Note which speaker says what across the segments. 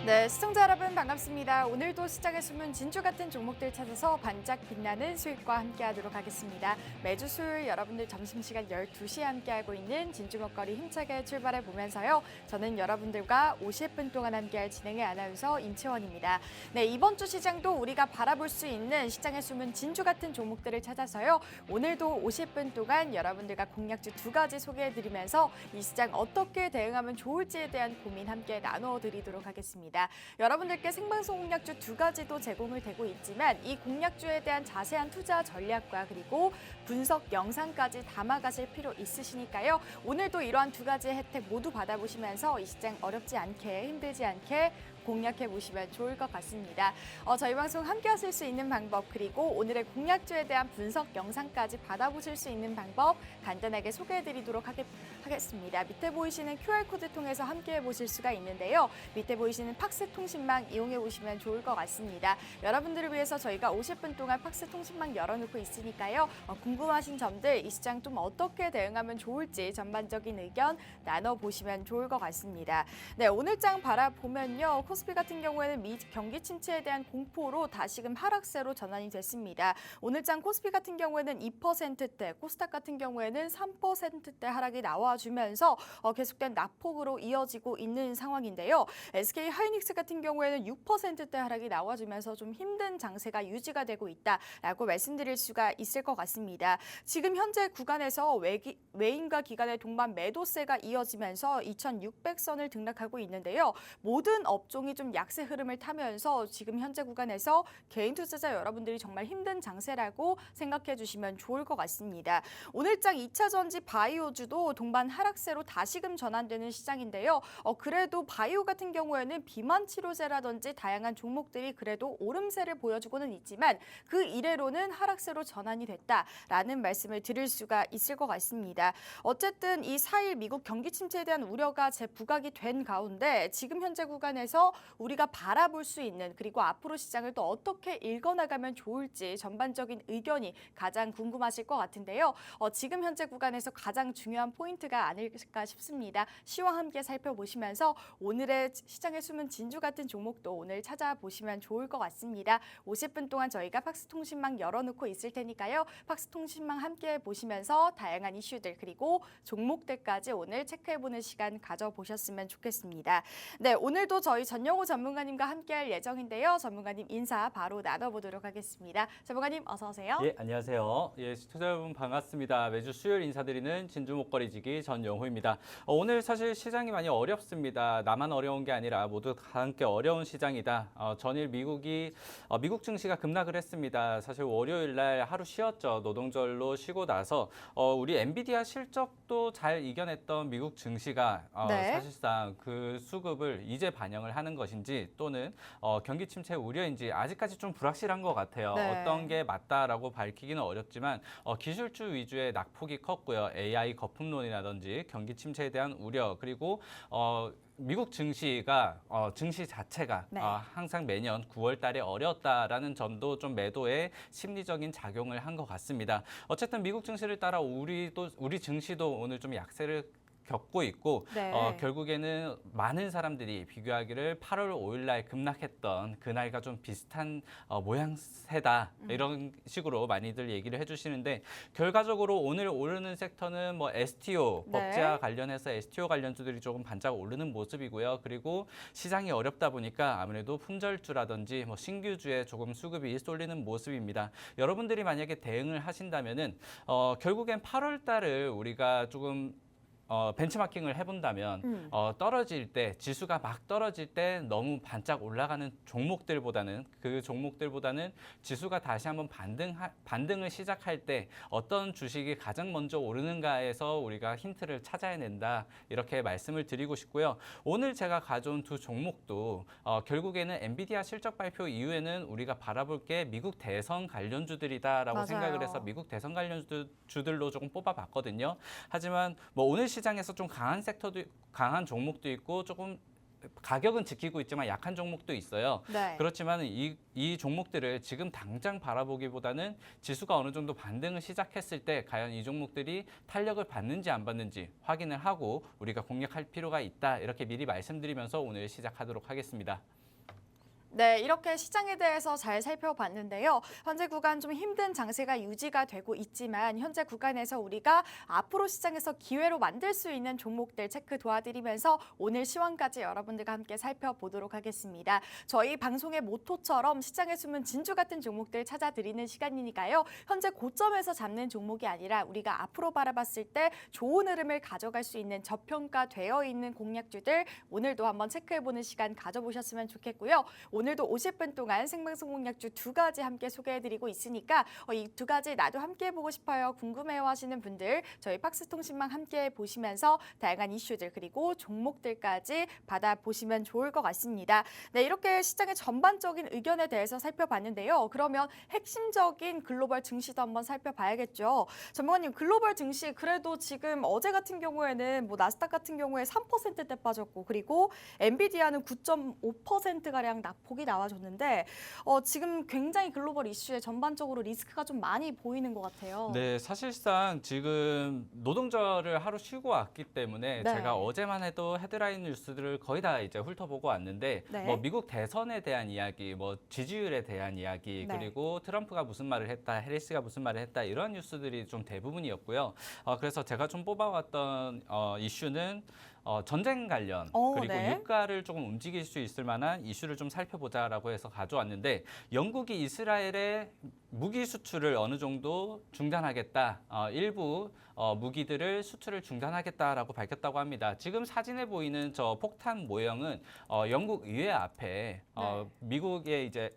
Speaker 1: 네, 시청자 여러분 반갑습니다. 오늘도 시장에 숨은 진주 같은 종목들 찾아서 반짝 빛나는 수익과 함께하도록 하겠습니다. 매주 수요일 여러분들 점심시간 12시에 함께하고 있는 진주 먹거리 힘차게 출발해 보면서요. 저는 여러분들과 50분 동안 함께할 진행의 아나운서 임채원입니다. 네, 이번 주 시장도 우리가 바라볼 수 있는 시장에 숨은 진주 같은 종목들을 찾아서요. 오늘도 50분 동안 여러분들과 공략주 2가지 소개해드리면서 이 시장 어떻게 대응하면 좋을지에 대한 고민 함께 나눠드리도록 하겠습니다. 여러분들께 생방송 공략주 2가지도 제공을 되고 있지만 이 공략주에 대한 자세한 투자 전략과 그리고 분석 영상까지 담아가실 필요 있으시니까요. 오늘도 이러한 2가지의 혜택 모두 받아보시면서 이 시장 어렵지 않게 힘들지 않게 공략해 보시면 좋을 것 같습니다. 저희 방송 함께 하실 수 있는 방법 그리고 오늘의 공략주에 대한 분석 영상까지 받아보실 수 있는 방법 간단하게 소개해드리도록 하겠습니다. 밑에 보이시는 QR코드 통해서 함께 보실 수가 있는데요. 밑에 보이시는 팍스 통신망 이용해 보시면 좋을 것 같습니다. 여러분들을 위해서 저희가 50분 동안 팍스 통신망 열어놓고 있으니까요. 궁금하신 점들 이 시장 좀 어떻게 대응하면 좋을지 전반적인 의견 나눠보시면 좋을 것 같습니다. 네, 오늘 장 바라보면요. 코스피 같은 경우에는 경기 침체에 대한 공포로 다시금 하락세로 전환이 됐습니다. 오늘장 코스피 같은 경우에는 2%대, 코스닥 같은 경우에는 3%대 하락이 나와주면서 계속된 낙폭으로 이어지고 있는 상황인데요. SK 하이닉스 같은 경우에는 6%대 하락이 나와주면서 좀 힘든 장세가 유지가 되고 있다라고 말씀드릴 수가 있을 것 같습니다. 지금 현재 구간에서 외인과 기관의 동반 매도세가 이어지면서 2,600선을 등락하고 있는데요. 모든 업종이 좀 약세 흐름을 타면서 지금 현재 구간에서 개인 투자자 여러분들이 정말 힘든 장세라고 생각해 주시면 좋을 것 같습니다. 오늘장 2차 전지 바이오주도 동반 하락세로 다시금 전환되는 시장인데요. 그래도 바이오 같은 경우에는 비만 치료제라든지 다양한 종목들이 그래도 오름세를 보여주고는 있지만 그 이래로는 하락세로 전환이 됐다라는 말씀을 드릴 수가 있을 것 같습니다. 어쨌든 이 4일 미국 경기 침체에 대한 우려가 재부각이 된 가운데 지금 현재 구간에서 우리가 바라볼 수 있는 그리고 앞으로 시장을 또 어떻게 읽어나가면 좋을지 전반적인 의견이 가장 궁금하실 것 같은데요. 지금 현재 구간에서 가장 중요한 포인트가 아닐까 싶습니다. 시와 함께 살펴보시면서 오늘의 시장에 숨은 진주 같은 종목도 오늘 찾아보시면 좋을 것 같습니다. 50분 동안 저희가 팍스 통신망 열어놓고 있을 테니까요. 팍스 통신망 함께 보시면서 다양한 이슈들 그리고 종목들까지 오늘 체크해보는 시간 가져보셨으면 좋겠습니다. 네, 오늘도 저희 전영호 전문가님과 함께할 예정인데요. 전문가님 인사 바로 나눠보도록 하겠습니다. 전문가님 어서 오세요.
Speaker 2: 예, 안녕하세요. 예, 시청자 여러분 반갑습니다. 매주 수요일 인사드리는 진주 목걸이지기 전영호입니다. 오늘 사실 시장이 많이 어렵습니다. 나만 어려운 게 아니라 모두 다 함께 어려운 시장이다. 전일 미국 증시가 급락을 했습니다. 사실 월요일 날 하루 쉬었죠. 노동절로 쉬고 나서 우리 엔비디아 실적도 잘 이겨냈던 미국 증시가
Speaker 1: 네.
Speaker 2: 사실상 그 수급을 이제 반영을 하는 것인지 또는 경기 침체 우려인지 아직까지 좀 불확실한 것 같아요.
Speaker 1: 네.
Speaker 2: 어떤 게 맞다라고 밝히기는 어렵지만 기술주 위주의 낙폭이 컸고요. AI 거품론이라든지 경기 침체에 대한 우려 그리고 미국 증시가 증시 자체가
Speaker 1: 네.
Speaker 2: 항상 매년 9월 달에 어려웠다라는 점도 좀 매도에 심리적인 작용을 한 것 같습니다. 어쨌든 미국 증시를 따라 우리 증시도 오늘 좀 약세를 겪고 있고
Speaker 1: 네.
Speaker 2: 결국에는 많은 사람들이 비교하기를 8월 5일 날 급락했던 그날과 좀 비슷한 모양새다 이런 식으로 많이들 얘기를 해주시는데 결과적으로 오늘 오르는 섹터는 뭐 STO
Speaker 1: 네.
Speaker 2: 법제화 관련해서 STO 관련주들이 조금 반짝 오르는 모습이고요. 그리고 시장이 어렵다 보니까 아무래도 품절주라든지 뭐 신규주에 조금 수급이 쏠리는 모습입니다. 여러분들이 만약에 대응을 하신다면은 결국엔 8월 달을 우리가 조금 벤치마킹을 해본다면 떨어질 때 지수가 막 떨어질 때 너무 반짝 올라가는 종목들보다는 지수가 다시 한번 반등을 시작할 때 어떤 주식이 가장 먼저 오르는가에서 우리가 힌트를 찾아야 된다 이렇게 말씀을 드리고 싶고요. 오늘 제가 가져온 두 종목도 결국에는 엔비디아 실적 발표 이후에는 우리가 바라볼 게 미국 대선 관련주들이다라고
Speaker 1: 맞아요.
Speaker 2: 생각을 해서 미국 대선 관련주들로 조금 뽑아봤거든요. 하지만 뭐 오늘 시장에서 좀 강한 종목도 있고 조금 가격은 지키고 있지만 약한 종목도 있어요.
Speaker 1: 네.
Speaker 2: 그렇지만 이 종목들을 지금 당장 바라보기보다는 지수가 어느 정도 반등을 시작했을 때 과연 이 종목들이 탄력을 받는지 안 받는지 확인을 하고 우리가 공략할 필요가 있다. 이렇게 미리 말씀드리면서 오늘 시작하도록 하겠습니다.
Speaker 1: 네, 이렇게 시장에 대해서 잘 살펴봤는데요. 현재 구간 좀 힘든 장세가 유지가 되고 있지만 현재 구간에서 우리가 앞으로 시장에서 기회로 만들 수 있는 종목들 체크 도와드리면서 오늘 시황까지 여러분들과 함께 살펴보도록 하겠습니다. 저희 방송의 모토처럼 시장에 숨은 진주 같은 종목들 찾아드리는 시간이니까요. 현재 고점에서 잡는 종목이 아니라 우리가 앞으로 바라봤을 때 좋은 흐름을 가져갈 수 있는 저평가되어 있는 공략주들 오늘도 한번 체크해보는 시간 가져보셨으면 좋겠고요. 오늘도 50분 동안 생방송 공략주 2가지 함께 소개해드리고 있으니까 이 2가지 나도 함께 해보고 싶어요, 궁금해요 하시는 분들 저희 팍스통신망 함께 보시면서 다양한 이슈들 그리고 종목들까지 받아보시면 좋을 것 같습니다. 네, 이렇게 시장의 전반적인 의견에 대해서 살펴봤는데요. 그러면 핵심적인 글로벌 증시도 한번 살펴봐야겠죠. 전문가님, 글로벌 증시 그래도 지금 어제 같은 경우에는 뭐 나스닥 같은 경우에 3%대 빠졌고 그리고 엔비디아는 9.5%가량 낙폭이 나와줬는데 지금 굉장히 글로벌 이슈에 전반적으로 리스크가 좀 많이 보이는 것 같아요.
Speaker 2: 네, 사실상 지금 노동절을 하루 쉬고 왔기 때문에
Speaker 1: 네.
Speaker 2: 제가 어제만 해도 헤드라인 뉴스들을 거의 다 이제 훑어보고 왔는데
Speaker 1: 네.
Speaker 2: 뭐 미국 대선에 대한 이야기, 뭐 지지율에 대한 이야기,
Speaker 1: 네.
Speaker 2: 그리고 트럼프가 무슨 말을 했다, 해리스가 무슨 말을 했다 이런 뉴스들이 좀 대부분이었고요. 그래서 제가 좀 뽑아왔던 이슈는 전쟁 관련 그리고
Speaker 1: 네.
Speaker 2: 유가를 조금 움직일 수 있을 만한 이슈를 좀 살펴보자라고 해서 가져왔는데 영국이 이스라엘의 무기 수출을 어느 정도 중단하겠다. 일부 무기들을 수출을 중단하겠다라고 밝혔다고 합니다. 지금 사진에 보이는 저 폭탄 모형은 영국 의회 앞에
Speaker 1: 네.
Speaker 2: 미국의 이제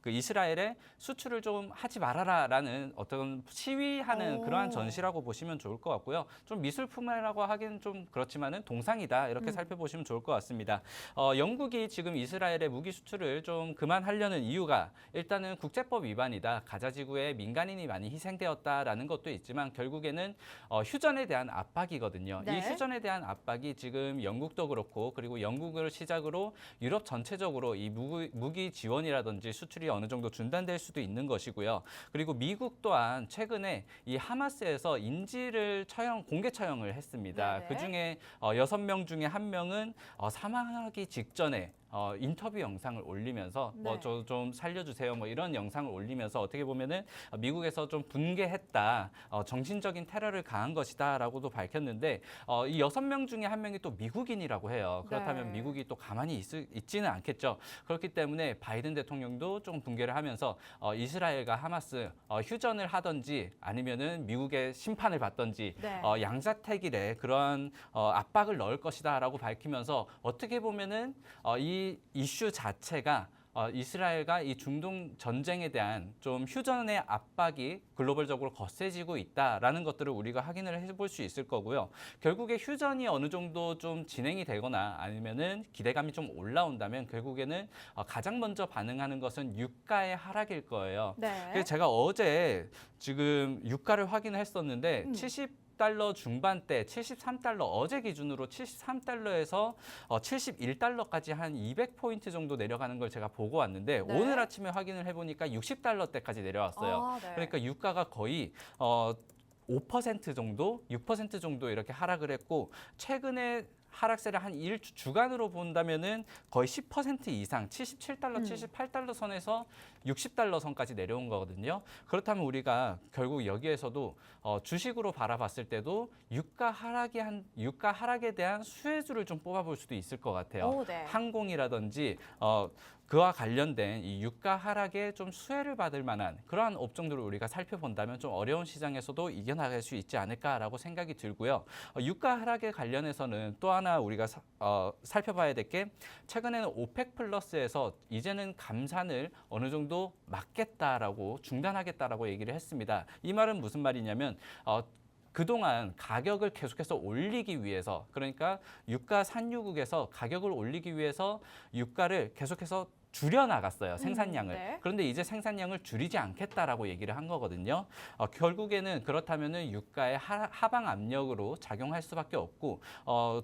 Speaker 2: 그 이스라엘의 수출을 좀 하지 말아라라는 어떤 시위하는 그러한 전시라고 보시면 좋을 것 같고요. 좀 미술품이라고 하기는 좀 그렇지만은 동상이다 이렇게 살펴보시면 좋을 것 같습니다. 영국이 지금 이스라엘의 무기 수출을 좀 그만하려는 이유가 일단은 국제법 위반이다. 가자 지구에 민간인이 많이 희생되었다라는 것도 있지만 결국에는 휴전에 대한 압박이거든요.
Speaker 1: 네.
Speaker 2: 이 휴전에 대한 압박이 지금 영국도 그렇고 그리고 영국을 시작으로 유럽 전체적으로 이 무기 지원이라든지 수출이 어느 정도 중단될 수도 있는 것이고요. 그리고 미국 또한 최근에 이 하마스에서 인질을 공개 처형을 했습니다.
Speaker 1: 네네.
Speaker 2: 그중에 6명 중에 1명은 사망하기 직전에 인터뷰 영상을 올리면서
Speaker 1: 네.
Speaker 2: 뭐 저 좀 살려주세요 뭐 이런 영상을 올리면서 어떻게 보면은 미국에서 좀 분개했다, 정신적인 테러를 가한 것이다라고도 밝혔는데 이 6명 중에 1명이 또 미국인이라고 해요. 그렇다면
Speaker 1: 네.
Speaker 2: 미국이 또 가만히 있지는 않겠죠. 그렇기 때문에 바이든 대통령도 좀 분개를 하면서 이스라엘과 하마스 휴전을 하든지 아니면은 미국의 심판을 받든지
Speaker 1: 네.
Speaker 2: 양자택일에 그러한 압박을 넣을 것이다라고 밝히면서 어떻게 보면은 이 이슈 자체가 이스라엘과 이 중동 전쟁에 대한 좀 휴전의 압박이 글로벌적으로 거세지고 있다라는 것들을 우리가 확인을 해볼 수 있을 거고요. 결국에 휴전이 어느 정도 좀 진행이 되거나 아니면은 기대감이 좀 올라온다면 결국에는 가장 먼저 반응하는 것은 유가의 하락일 거예요.
Speaker 1: 네.
Speaker 2: 그래서 제가 어제 지금 유가를 확인했었는데 70달러 중반대 73달러 어제 기준으로 73달러에서 71달러까지 한 200포인트 정도 내려가는 걸 제가 보고 왔는데
Speaker 1: 네.
Speaker 2: 오늘 아침에 확인을 해보니까 60달러대까지 내려왔어요.
Speaker 1: 네.
Speaker 2: 그러니까 유가가 거의 5% 정도, 6% 정도 이렇게 하락을 했고 최근에 하락세를 한 주간으로 본다면은 거의 10% 이상 77달러, 78달러 선에서 60달러 선까지 내려온 거거든요. 그렇다면 우리가 결국 여기에서도 주식으로 바라봤을 때도 유가 하락에 대한 수혜주를 좀 뽑아볼 수도 있을 것 같아요.
Speaker 1: 네.
Speaker 2: 항공이라든지 그와 관련된 이 유가 하락에 좀 수혜를 받을 만한 그러한 업종들을 우리가 살펴본다면 좀 어려운 시장에서도 이겨나갈 수 있지 않을까라고 생각이 들고요. 유가 하락에 관련해서는 또 하나 우리가 살펴봐야 될 게 최근에는 오펙 플러스에서 이제는 감산을 어느 정도 막겠다라고 중단하겠다라고 얘기를 했습니다. 이 말은 무슨 말이냐면 그동안 가격을 계속해서 올리기 위해서 그러니까 유가 산유국에서 가격을 올리기 위해서 유가를 계속해서 줄여나갔어요, 생산량을.
Speaker 1: 네.
Speaker 2: 그런데 이제 생산량을 줄이지 않겠다라고 얘기를 한 거거든요. 결국에는 그렇다면은 유가의 하방 압력으로 작용할 수밖에 없고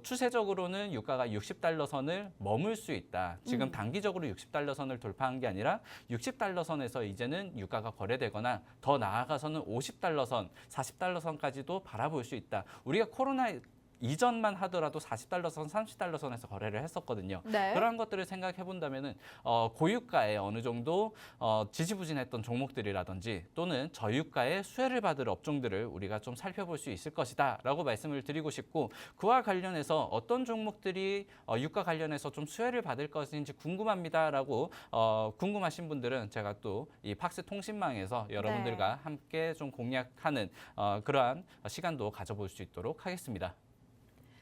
Speaker 2: 추세적으로는 유가가 60달러 선을 머물 수 있다. 지금 단기적으로 60달러 선을 돌파한 게 아니라 60달러 선에서 이제는 유가가 거래되거나 더 나아가서는 50달러 선, 40달러 선까지도 바라볼 수 있다. 우리가 코로나 이전만 하더라도 40달러 선, 30달러 선에서 거래를 했었거든요.
Speaker 1: 네.
Speaker 2: 그런 것들을 생각해 본다면은 고유가에 어느 정도 지지부진했던 종목들이라든지 또는 저유가에 수혜를 받을 업종들을 우리가 좀 살펴볼 수 있을 것이다라고 말씀을 드리고 싶고, 그와 관련해서 어떤 종목들이 유가 관련해서 좀 수혜를 받을 것인지 궁금합니다라고 궁금하신 분들은 제가 또 이 팍스 통신망에서 여러분들과 함께 좀 공략하는 그러한 시간도 가져볼 수 있도록 하겠습니다.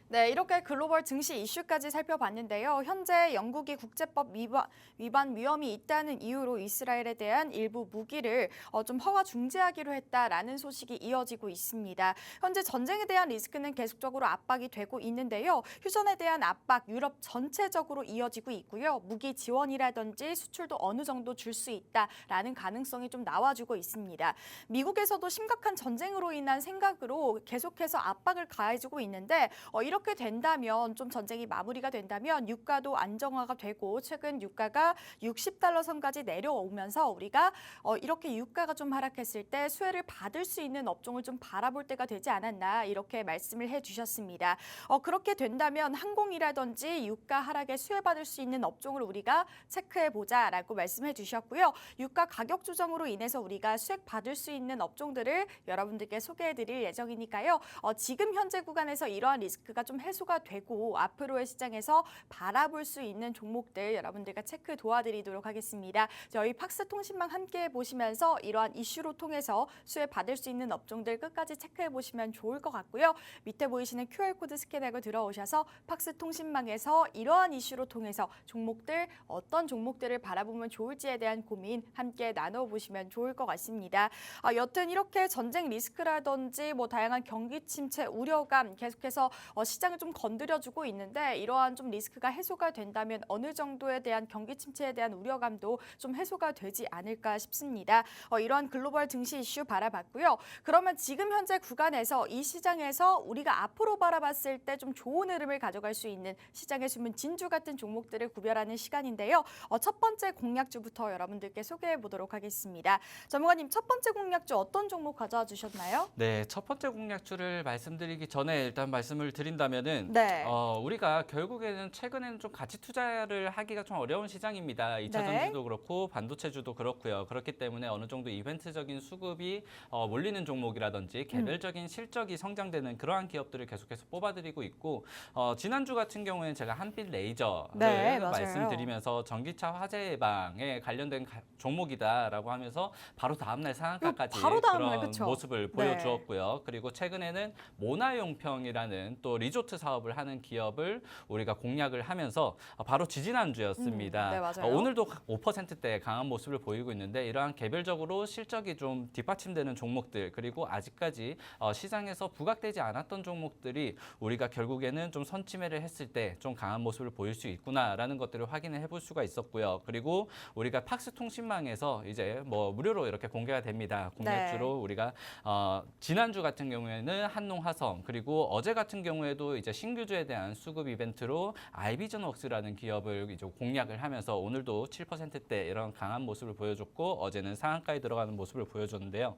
Speaker 1: 네, 이렇게 글로벌 증시 이슈까지 살펴봤는데요. 현재 영국이 국제법 위반 위험이 있다는 이유로 이스라엘에 대한 일부 무기를 좀 허가 중지하기로 했다라는 소식이 이어지고 있습니다. 현재 전쟁에 대한 리스크는 계속적으로 압박이 되고 있는데요. 휴전에 대한 압박 유럽 전체적으로 이어지고 있고요. 무기 지원이라든지 수출도 어느 정도 줄 수 있다라는 가능성이 좀 나와주고 있습니다. 미국에서도 심각한 전쟁으로 인한 생각으로 계속해서 압박을 가해주고 있는데 이렇게 된다면 좀 전쟁이 마무리가 된다면 유가도 안정화가 되고 최근 유가가 60달러 선까지 내려오면서 우리가 이렇게 유가가 좀 하락했을 때 수혜를 받을 수 있는 업종을 좀 바라볼 때가 되지 않았나 이렇게 말씀을 해주셨습니다. 그렇게 된다면 항공이라든지 유가 하락에 수혜받을 수 있는 업종을 우리가 체크해보자라고 말씀해 주셨고요. 유가 가격 조정으로 인해서 우리가 수익 받을 수 있는 업종들을 여러분들께 소개해드릴 예정이니까요. 지금 현재 구간에서 이러한 리스크가 좀 해소가 되고 앞으로의 시장에서 바라볼 수 있는 종목들 여러분들과 체크 도와드리도록 하겠습니다. 저희 팍스 통신망 함께 보시면서 이러한 이슈로 통해서 수혜 받을 수 있는 업종들 끝까지 체크해 보시면 좋을 것 같고요. 밑에 보이시는 QR코드 스캔하고 들어오셔서 팍스 통신망에서 이러한 이슈로 통해서 종목들 어떤 종목들을 바라보면 좋을지에 대한 고민 함께 나눠보시면 좋을 것 같습니다. 여튼 이렇게 전쟁 리스크라든지 다양한 경기 침체 우려감 계속해서 시장을 좀 건드려주고 있는데 이러한 좀 리스크가 해소가 된다면 어느 정도에 대한 경기 침체에 대한 우려감도 좀 해소가 되지 않을까 싶습니다. 이러한 글로벌 증시 이슈 바라봤고요. 그러면 지금 현재 구간에서 이 시장에서 우리가 앞으로 바라봤을 때 좀 좋은 흐름을 가져갈 수 있는 시장의 숨은 진주 같은 종목들을 구별하는 시간인데요. 첫 번째 공략주부터 여러분들께 소개해 보도록 하겠습니다. 전문가님, 첫 번째 공략주 어떤 종목 가져와 주셨나요?
Speaker 2: 네, 첫 번째 공략주를 말씀드리기 전에 일단 말씀을 드린다면은
Speaker 1: 네.
Speaker 2: 우리가 결국에는 최근에는 좀 가치 투자를 하기가 좀 어려운 시장입니다. 2차
Speaker 1: 네.
Speaker 2: 전지도 그렇고 반도체주도 그렇고요. 그렇기 때문에 어느 정도 이벤트적인 수급이 몰리는 종목이라든지 개별적인 실적이 성장되는 그러한 기업들을 계속해서 뽑아드리고 있고 지난주 같은 경우에는 제가 한빛 레이저를
Speaker 1: 네, 맞아요.
Speaker 2: 말씀드리면서 전기차 화재 예방에 관련된 종목이다라고 하면서 바로 다음날 상한가까지
Speaker 1: 바로 다음날,
Speaker 2: 그런
Speaker 1: 그쵸?
Speaker 2: 모습을
Speaker 1: 네.
Speaker 2: 보여주었고요. 그리고 최근에는 모나용평이라는 또 리조트 사업을 하는 기업을 우리가 공략을 하면서 바로 지지난주였습니다.
Speaker 1: 네, 맞아요.
Speaker 2: 오늘도 5%대 강한 모습을 보이고 있는데 이러한 개별적으로 실적이 좀 뒷받침되는 종목들 그리고 아직까지 시장에서 부각되지 않았던 종목들이 우리가 결국에는 좀 선침해를 했을 때 좀 강한 모습을 보일 수 있구나라는 것들을 확인을 해볼 수가 있었고요. 그리고 우리가 팍스 통신망에서 이제 무료로 이렇게 공개가 됩니다. 공략주로
Speaker 1: 네.
Speaker 2: 우리가 지난주 같은 경우에는 한농화성 그리고 어제 같은 경우에도 이제 신규주에 대한 수급 이벤트로 아이비전웍스라는 기업을 이제 공략을 하면서 오늘도 7%대 이런 강한 모습을 보여줬고 어제는 상한가에 들어가는 모습을 보여줬는데요.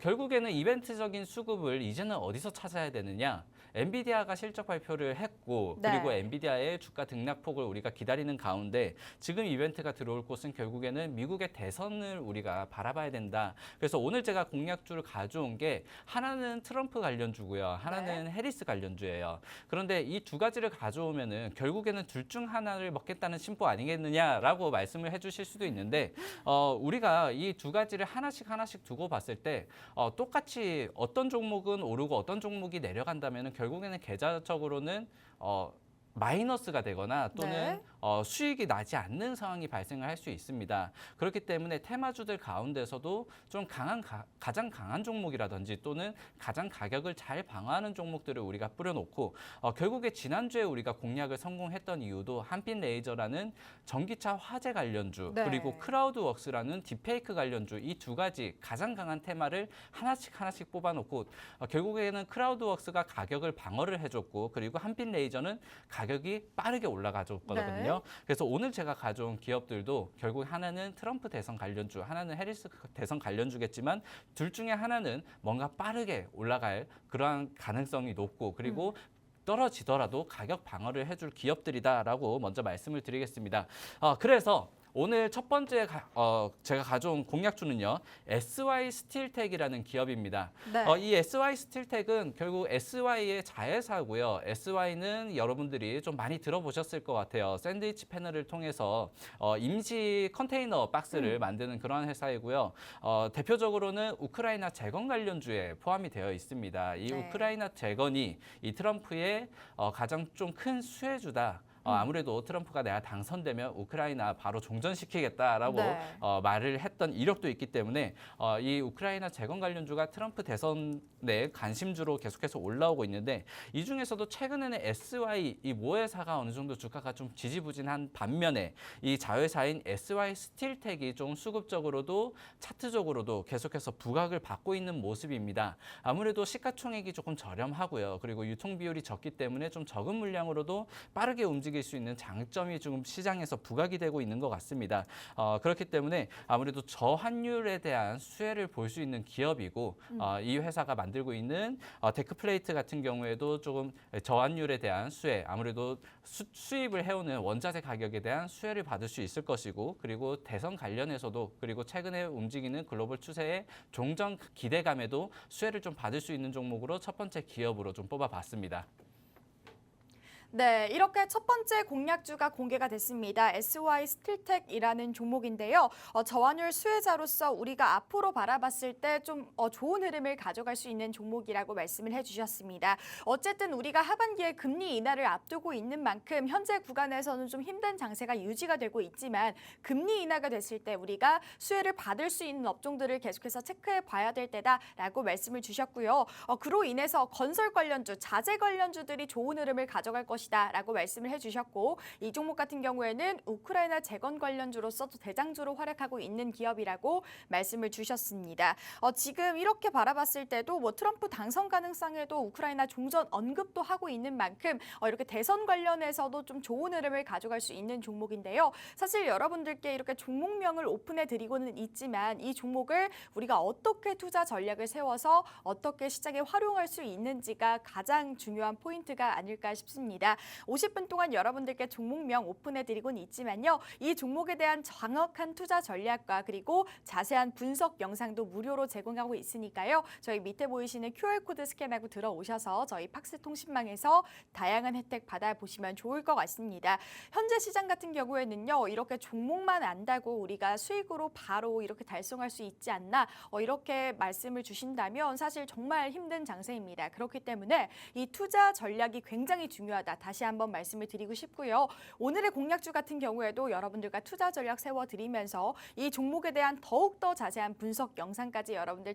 Speaker 2: 결국에는 이벤트적인 수급을 이제는 어디서 찾아야 되느냐? 엔비디아가 실적 발표를 했고
Speaker 1: 네.
Speaker 2: 그리고 엔비디아의 주가 등락폭을 우리가 기다리는 가운데 지금 이벤트가 들어올 곳은 결국에는 미국의 대선을 우리가 바라봐야 된다. 그래서 오늘 제가 공략주를 가져온 게 하나는 트럼프 관련주고요. 하나는 해리스 관련주예요. 그런데 이 두 가지를 가져오면은 결국에는 둘 중 하나를 먹겠다는 심보 아니겠느냐라고 말씀을 해주실 수도 있는데 우리가 이 두 가지를 하나씩 두고 봤을 때 똑같이 어떤 종목은 오르고 어떤 종목이 내려간다면은 결국에는 계좌적으로는 마이너스가 되거나 또는
Speaker 1: 네.
Speaker 2: 수익이 나지 않는 상황이 발생을 할 수 있습니다. 그렇기 때문에 테마주들 가운데서도 좀 가장 강한 종목이라든지 또는 가장 가격을 잘 방어하는 종목들을 우리가 뿌려놓고 결국에 지난주에 우리가 공략을 성공했던 이유도 한빛레이저라는 전기차 화재 관련주
Speaker 1: 네.
Speaker 2: 그리고 크라우드웍스라는 딥페이크 관련주 이 두 가지 가장 강한 테마를 하나씩 뽑아놓고 결국에는 크라우드웍스가 가격을 방어를 해줬고 그리고 한빛레이저는 가격이 빠르게 올라가줬거든요.
Speaker 1: 네.
Speaker 2: 그래서 오늘 제가 가져온 기업들도 결국 하나는 트럼프 대선 관련주, 하나는 해리스 대선 관련주겠지만 둘 중에 하나는 뭔가 빠르게 올라갈 그러한 가능성이 높고 그리고 떨어지더라도 가격 방어를 해줄 기업들이다라고 먼저 말씀을 드리겠습니다. 그래서 오늘 첫 번째 제가 가져온 공략주는요. SY 스틸텍이라는 기업입니다.
Speaker 1: 네.
Speaker 2: 이 SY 스틸텍은 결국 SY의 자회사고요. SY는 여러분들이 좀 많이 들어보셨을 것 같아요. 샌드위치 패널을 통해서 임시 컨테이너 박스를 만드는 그런 회사이고요. 대표적으로는 우크라이나 재건 관련주에 포함이 되어 있습니다. 이
Speaker 1: 네.
Speaker 2: 우크라이나 재건이 이 트럼프의 가장 좀 큰 수혜주다. 아무래도 트럼프가 내가 당선되면 우크라이나 바로 종전시키겠다라고
Speaker 1: 네.
Speaker 2: 말을 했던 이력도 있기 때문에 이 우크라이나 재건 관련주가 트럼프 대선의 관심주로 계속해서 올라오고 있는데 이 중에서도 최근에는 SY 이 모회사가 어느 정도 주가가 좀 지지부진한 반면에 이 자회사인 SY 스틸텍이 좀 수급적으로도 차트적으로도 계속해서 부각을 받고 있는 모습입니다. 아무래도 시가총액이 조금 저렴하고요. 그리고 유통 비율이 적기 때문에 좀 적은 물량으로도 빠르게 움직일 수 있는 장점이 지금 시장에서 부각이 되고 있는 것 같습니다. 그렇기 때문에 아무래도 저환율에 대한 수혜를 볼 수 있는 기업이고 이 회사가 만들고 있는 데크플레이트 같은 경우에도 조금 저환율에 대한 수혜, 아무래도 수입을 해오는 원자재 가격에 대한 수혜를 받을 수 있을 것이고 그리고 대선 관련해서도 그리고 최근에 움직이는 글로벌 추세의 종전 기대감에도 수혜를 좀 받을 수 있는 종목으로 첫 번째 기업으로 좀 뽑아봤습니다.
Speaker 1: 네, 이렇게 첫 번째 공략주가 공개가 됐습니다. SY 스틸텍이라는 종목인데요. 저환율 수혜자로서 우리가 앞으로 바라봤을 때 좀 좋은 흐름을 가져갈 수 있는 종목이라고 말씀을 해주셨습니다. 어쨌든 우리가 하반기에 금리 인하를 앞두고 있는 만큼 현재 구간에서는 좀 힘든 장세가 유지가 되고 있지만 금리 인하가 됐을 때 우리가 수혜를 받을 수 있는 업종들을 계속해서 체크해 봐야 될 때다라고 말씀을 주셨고요. 그로 인해서 건설 관련주, 자재 관련주들이 좋은 흐름을 가져갈 것이다라고 말씀을 해주셨고 이 종목 같은 경우에는 우크라이나 재건 관련주로서도 대장주로 활약하고 있는 기업이라고 말씀을 주셨습니다. 지금 이렇게 바라봤을 때도 뭐 트럼프 당선 가능성에도 우크라이나 종전 언급도 하고 있는 만큼 이렇게 대선 관련해서도 좀 좋은 흐름을 가져갈 수 있는 종목인데요. 사실 여러분들께 이렇게 종목명을 오픈해 드리고는 있지만 이 종목을 우리가 어떻게 투자 전략을 세워서 어떻게 시장에 활용할 수 있는지가 가장 중요한 포인트가 아닐까 싶습니다. 50분 동안 여러분들께 종목명 오픈해 드리고는 있지만요. 이 종목에 대한 정확한 투자 전략과 그리고 자세한 분석 영상도 무료로 제공하고 있으니까요. 저희 밑에 보이시는 QR코드 스캔하고 들어오셔서 저희 팍스 통신망에서 다양한 혜택 받아보시면 좋을 것 같습니다. 현재 시장 같은 경우에는요. 이렇게 종목만 안다고 우리가 수익으로 바로 이렇게 달성할 수 있지 않나 이렇게 말씀을 주신다면 사실 정말 힘든 장세입니다. 그렇기 때문에 이 투자 전략이 굉장히 중요하다. 다시 한번 말씀을 드리고 싶고요. 오늘의 공략주 같은 경우에도 여러분들과 투자 전략 세워드리면서 이 종목에 대한 더욱더 자세한 분석 영상까지 여러분들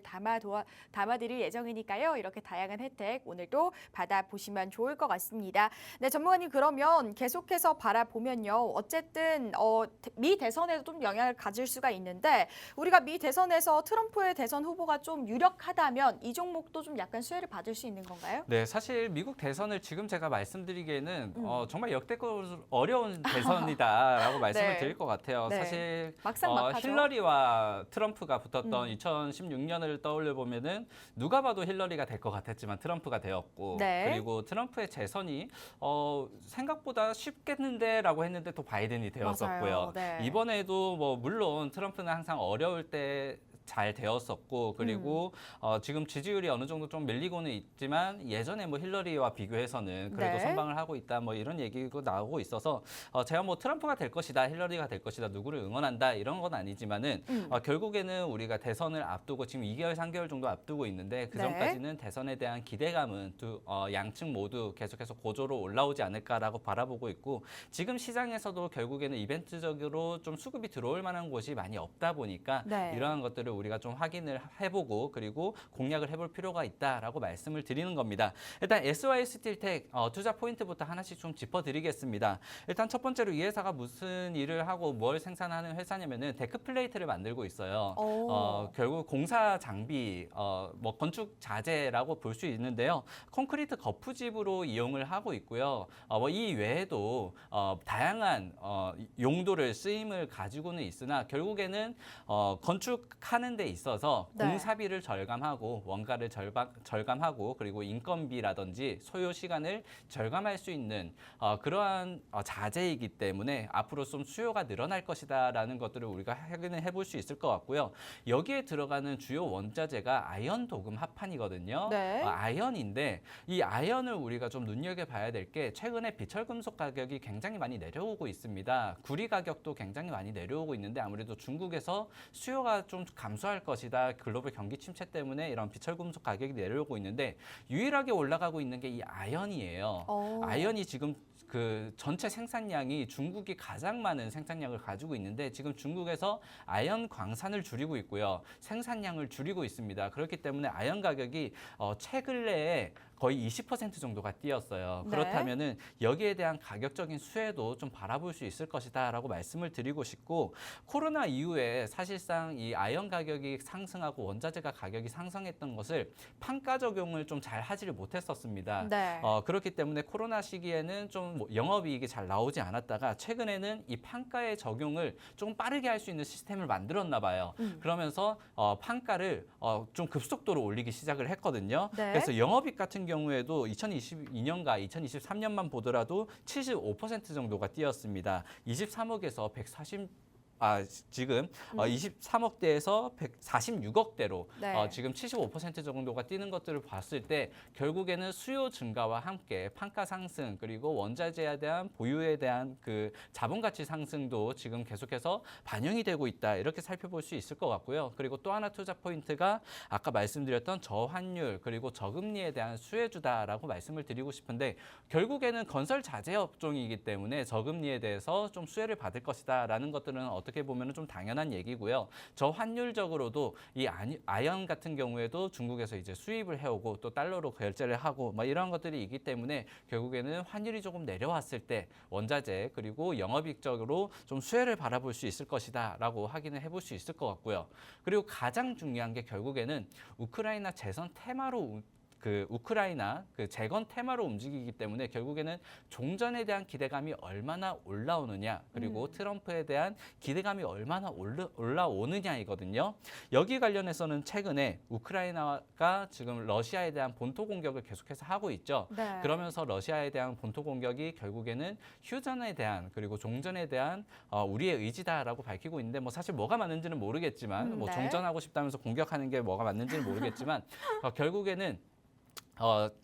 Speaker 1: 담아드릴 예정이니까요. 이렇게 다양한 혜택 오늘도 받아보시면 좋을 것 같습니다. 네, 전문가님 그러면 계속해서 바라보면요. 어쨌든 미 대선에도 좀 영향을 가질 수가 있는데 우리가 미 대선에서 트럼프의 대선 후보가 좀 유력하다면 이 종목도 좀 약간 수혜를 받을 수 있는 건가요?
Speaker 2: 네, 사실 미국 대선을 지금 제가 말씀드리기에는 정말 역대급 어려운 대선이다라고 말씀을
Speaker 1: 네.
Speaker 2: 드릴 것 같아요.
Speaker 1: 네.
Speaker 2: 사실
Speaker 1: 막상막하죠.
Speaker 2: 힐러리와 트럼프가 붙었던 2016년을 떠올려 보면은 누가 봐도 힐러리가 될 것 같았지만 트럼프가 되었고
Speaker 1: 네.
Speaker 2: 그리고 트럼프의 재선이 생각보다 쉽겠는데라고 했는데 또 바이든이 되었었고요.
Speaker 1: 맞아요. 네.
Speaker 2: 이번에도 뭐 물론 트럼프는 항상 어려울 때 잘 되었었고 그리고 지금 지지율이 어느 정도 좀 밀리고는 있지만 예전에 뭐 힐러리와 비교해서는 그래도
Speaker 1: 네.
Speaker 2: 선방을 하고 있다 뭐 이런 얘기가 나오고 있어서 제가 뭐 트럼프가 될 것이다, 힐러리가 될 것이다, 누구를 응원한다 이런 건 아니지만은 결국에는 우리가 대선을 앞두고 지금 2개월, 3개월 정도 앞두고 있는데 그
Speaker 1: 네.
Speaker 2: 전까지는 대선에 대한 기대감은 양측 모두 계속해서 고조로 올라오지 않을까라고 바라보고 있고 지금 시장에서도 결국에는 이벤트적으로 좀 수급이 들어올 만한 곳이 많이 없다 보니까
Speaker 1: 네.
Speaker 2: 이러한 것들을 우리가 좀 확인을 해보고 그리고 공략을 해볼 필요가 있다라고 말씀을 드리는 겁니다. 일단 SY 스틸텍 투자 포인트부터 하나씩 좀 짚어드리겠습니다. 일단 첫 번째로 이 회사가 무슨 일을 하고 뭘 생산하는 회사냐면은 데크 플레이트를 만들고 있어요. 결국 공사 장비, 뭐 건축 자재라고 볼 수 있는데요. 콘크리트 거푸집으로 이용을 하고 있고요. 뭐 이 외에도 다양한 용도를 쓰임을 가지고는 있으나 결국에는 건축하는 데 있어서
Speaker 1: 네.
Speaker 2: 공사비를 절감하고 원가를 절감하고 그리고 인건비라든지 소요 시간을 절감할 수 있는 그러한 자재이기 때문에 앞으로 좀 수요가 늘어날 것이다라는 것들을 우리가 확인을 해볼 수 있을 것 같고요. 여기에 들어가는 주요 원자재가 아연 도금 합판이거든요.
Speaker 1: 네.
Speaker 2: 아연인데 이 아연을 우리가 좀 눈여겨봐야 될 게 최근에 비철금속 가격이 굉장히 많이 내려오고 있습니다. 구리 가격도 굉장히 많이 내려오고 있는데 아무래도 중국에서 수요가 좀 감소할 것이다. 글로벌 경기 침체 때문에 이런 비철금속 가격이 내려오고 있는데 유일하게 올라가고 있는 게 이 아연이에요. 아연이 지금 그 전체 생산량이 중국이 가장 많은 생산량을 가지고 있는데 지금 중국에서 아연 광산을 줄이고 있고요. 생산량을 줄이고 있습니다. 그렇기 때문에 아연 가격이 최근래에 거의 20% 정도가 뛰었어요.
Speaker 1: 네.
Speaker 2: 그렇다면은 여기에 대한 가격적인 수혜도 좀 바라볼 수 있을 것이다라고 말씀을 드리고 싶고 코로나 이후에 사실상 이 아연 가격이 상승하고 원자재가 가격이 상승했던 것을 판가 적용을 좀 잘 하지를 못했었습니다.
Speaker 1: 네.
Speaker 2: 그렇기 때문에 코로나 시기에는 좀 영업이익이 잘 나오지 않았다가 최근에는 이 판가의 적용을 조금 빠르게 할 수 있는 시스템을 만들었나 봐요. 그러면서 판가를 좀 급속도로 올리기 시작을 했거든요.
Speaker 1: 네.
Speaker 2: 그래서 영업이익 같은 경우에도 2022년과 2023년만 보더라도 75% 정도가 뛰었습니다. 23억에서 140 지금 23억대에서 146억대로
Speaker 1: 네.
Speaker 2: 지금 75% 정도가 뛰는 것들을 봤을 때 결국에는 수요 증가와 함께 판가 상승 그리고 원자재에 대한 보유에 대한 그 자본 가치 상승도 지금 계속해서 반영이 되고 있다. 이렇게 살펴볼 수 있을 것 같고요. 그리고 또 하나 투자 포인트가 아까 말씀드렸던 저환율 그리고 저금리에 대한 수혜주다라고 말씀을 드리고 싶은데 결국에는 건설 자재 업종이기 때문에 저금리에 대해서 좀 수혜를 받을 것이다라는 것들은 어떻게 보면 좀 당연한 얘기고요. 저 환율적으로도 이 아연 같은 경우에도 중국에서 이제 수입을 해오고 또 달러로 결제를 하고 뭐 이런 것들이 있기 때문에 결국에는 환율이 조금 내려왔을 때 원자재 그리고 영업이익적으로 좀 수혜를 바라볼 수 있을 것이다라고 확인을 해볼 수 있을 것 같고요. 그리고 가장 중요한 게 결국에는 우크라이나 재선 테마로 그 우크라이나 그 재건 테마로 움직이기 때문에 결국에는 종전에 대한 기대감이 얼마나 올라오느냐 그리고 트럼프에 대한 기대감이 얼마나 올라오느냐이거든요. 여기 관련해서는 최근에 우크라이나가 지금 러시아에 대한 본토 공격을 계속해서 하고 있죠.
Speaker 1: 네.
Speaker 2: 그러면서 러시아에 대한 본토 공격이 결국에는 휴전에 대한 그리고 종전에 대한 우리의 의지다라고 밝히고 있는데 뭐 사실 뭐가 맞는지는 모르겠지만 뭐
Speaker 1: 네.
Speaker 2: 종전하고 싶다면서 공격하는 게 뭐가 맞는지는 모르겠지만 결국에는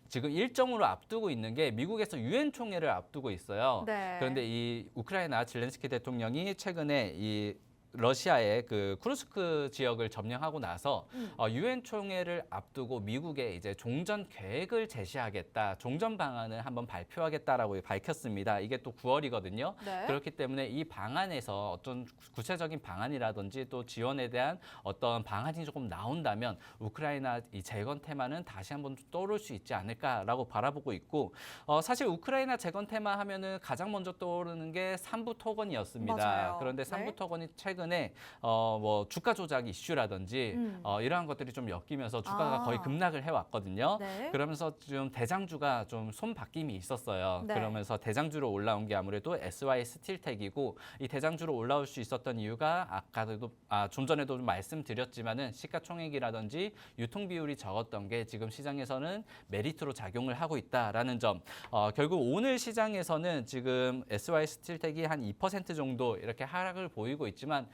Speaker 2: 지금 일정으로 앞두고 있는 게 미국에서 유엔 총회를 앞두고 있어요.
Speaker 1: 네.
Speaker 2: 그런데 이 우크라이나 zel렌스키 대통령이 최근에 이 러시아의 그 쿠르스크 지역을 점령하고 나서 유엔 총회를 앞두고 미국에 이제 종전 계획을 제시하겠다, 종전 방안을 한번 발표하겠다라고 밝혔습니다. 이게 또 9월이거든요.
Speaker 1: 네.
Speaker 2: 그렇기 때문에 이 방안에서 어떤 구체적인 방안이라든지 또 지원에 대한 어떤 방안이 조금 나온다면 우크라이나 이 재건 테마는 다시 한번 떠오를 수 있지 않을까라고 바라보고 있고 사실 우크라이나 재건 테마 하면은 가장 먼저 떠오르는 게 삼부 토건이었습니다.
Speaker 1: 맞아요.
Speaker 2: 그런데
Speaker 1: 네.
Speaker 2: 삼부 토건이 최근에 뭐 주가 조작 이슈라든지 이러한 것들이 좀 엮이면서 주가가 거의 급락을 해왔거든요.
Speaker 1: 네.
Speaker 2: 그러면서 좀 대장주가 좀 손바뀜이 있었어요.
Speaker 1: 네.
Speaker 2: 그러면서 대장주로 올라온 게 아무래도 SY 스틸텍이고 이 대장주로 올라올 수 있었던 이유가 아까도 좀 전에도 좀 말씀드렸지만은 시가총액이라든지 유통 비율이 적었던 게 지금 시장에서는 메리트로 작용을 하고 있다라는 점. 결국 오늘 시장에서는 지금 SY 스틸텍이 한 2% 정도 이렇게 하락을 보이고 있지만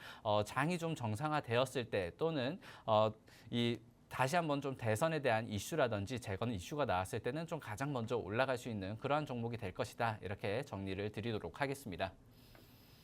Speaker 2: 장이 좀 정상화되었을 때 또는 다시 한번 좀 대선에 대한 이슈라든지 재건 이슈가 나왔을 때는 좀 가장 먼저 올라갈 수 있는 그러한 종목이 될 것이다. 이렇게 정리를 드리도록 하겠습니다.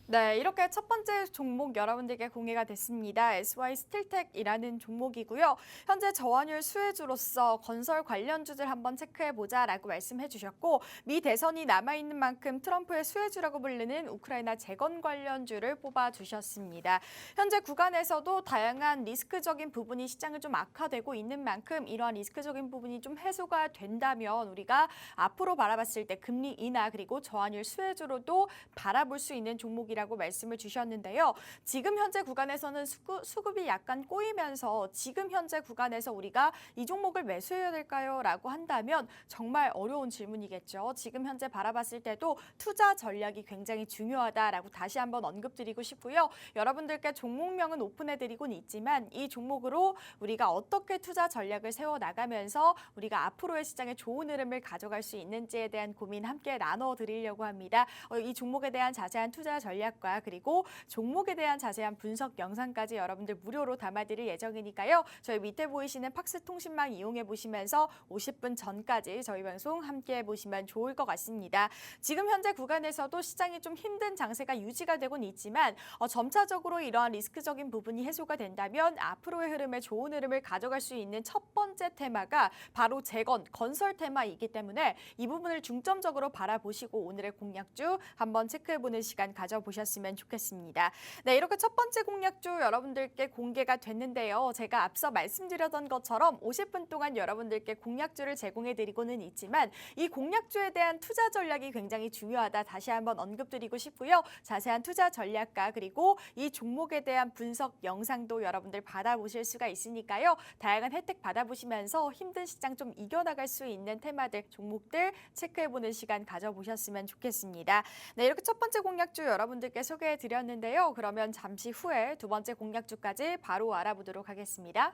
Speaker 1: 네, 이렇게 첫 번째 종목 여러분들께 공개가 됐습니다. SY 스틸텍이라는 종목이고요. 현재 저환율 수혜주로서 건설 관련주들 한번 체크해보자라고 말씀해 주셨고, 미 대선이 남아있는 만큼 트럼프의 수혜주라고 부르는 우크라이나 재건 관련주를 뽑아주셨습니다. 현재 구간에서도 다양한 리스크적인 부분이 시장을 좀 악화되고 있는 만큼 이러한 리스크적인 부분이 좀 해소가 된다면 우리가 앞으로 바라봤을 때 금리 인하 그리고 저환율 수혜주로도 바라볼 수 있는 종목이라고 말씀을 주셨는데요. 지금 현재 구간에서는 수급이 약간 꼬이면서 지금 현재 구간에서 우리가 이 종목을 매수해야 될까요? 라고 한다면 정말 어려운 질문이겠죠. 지금 현재 바라봤을 때도 투자 전략이 굉장히 중요하다라고 다시 한번 언급드리고 싶고요. 여러분들께 종목명은 오픈해드리곤 있지만 이 종목으로 우리가 어떻게 투자 전략을 세워나가면서 우리가 앞으로의 시장에 좋은 흐름을 가져갈 수 있는지에 대한 고민 함께 나눠드리려고 합니다. 이 종목에 대한 자세한 투자 전략과 그리고 종목에 대한 자세한 분석 영상까지 여러분들 무료로 담아드릴 예정이니까요. 저희 밑에 보이시는 팍스 통신망 이용해 보시면서 50분 전까지 저희 방송 함께 보시면 좋을 것 같습니다. 지금 현재 구간에서도 시장이 좀 힘든 장세가 유지가 되곤 있지만 점차적으로 이러한 리스크적인 부분이 해소가 된다면 앞으로의 흐름에 좋은 흐름을 가져갈 수 있는 첫 번째 테마가 바로 재건, 건설 테마이기 때문에 이 부분을 중점적으로 바라보시고 오늘의 공략주 한번 체크해보는 시간 가져보셨으면 좋겠습니다. 네, 이렇게 첫 번째 공략주 여러분들께 공개가 됐는데요. 제가 앞서 말씀드렸던 것처럼 50분 동안 여러분들께 공략주를 제공해드리고는 있지만 이 공략주에 대한 투자 전략이 굉장히 중요하다. 다시 한번 언급드리고 싶고요. 자세한 투자 전략과 그리고 이 종목에 대한 분석 영상도 여러분들 받아보실 수가 있으니까요. 다양한 혜택 받아보시면서 힘든 시장 좀 이겨나갈 수 있는 테마들, 종목들 체크해보는 시간 가져보셨으면 좋겠습니다. 네, 이렇게 첫 번째 공략주 여러분들께 소개해드렸는데요. 그러면 잠시 후에 두 번째 공략주까지 바로 알아보도록 하겠습니다.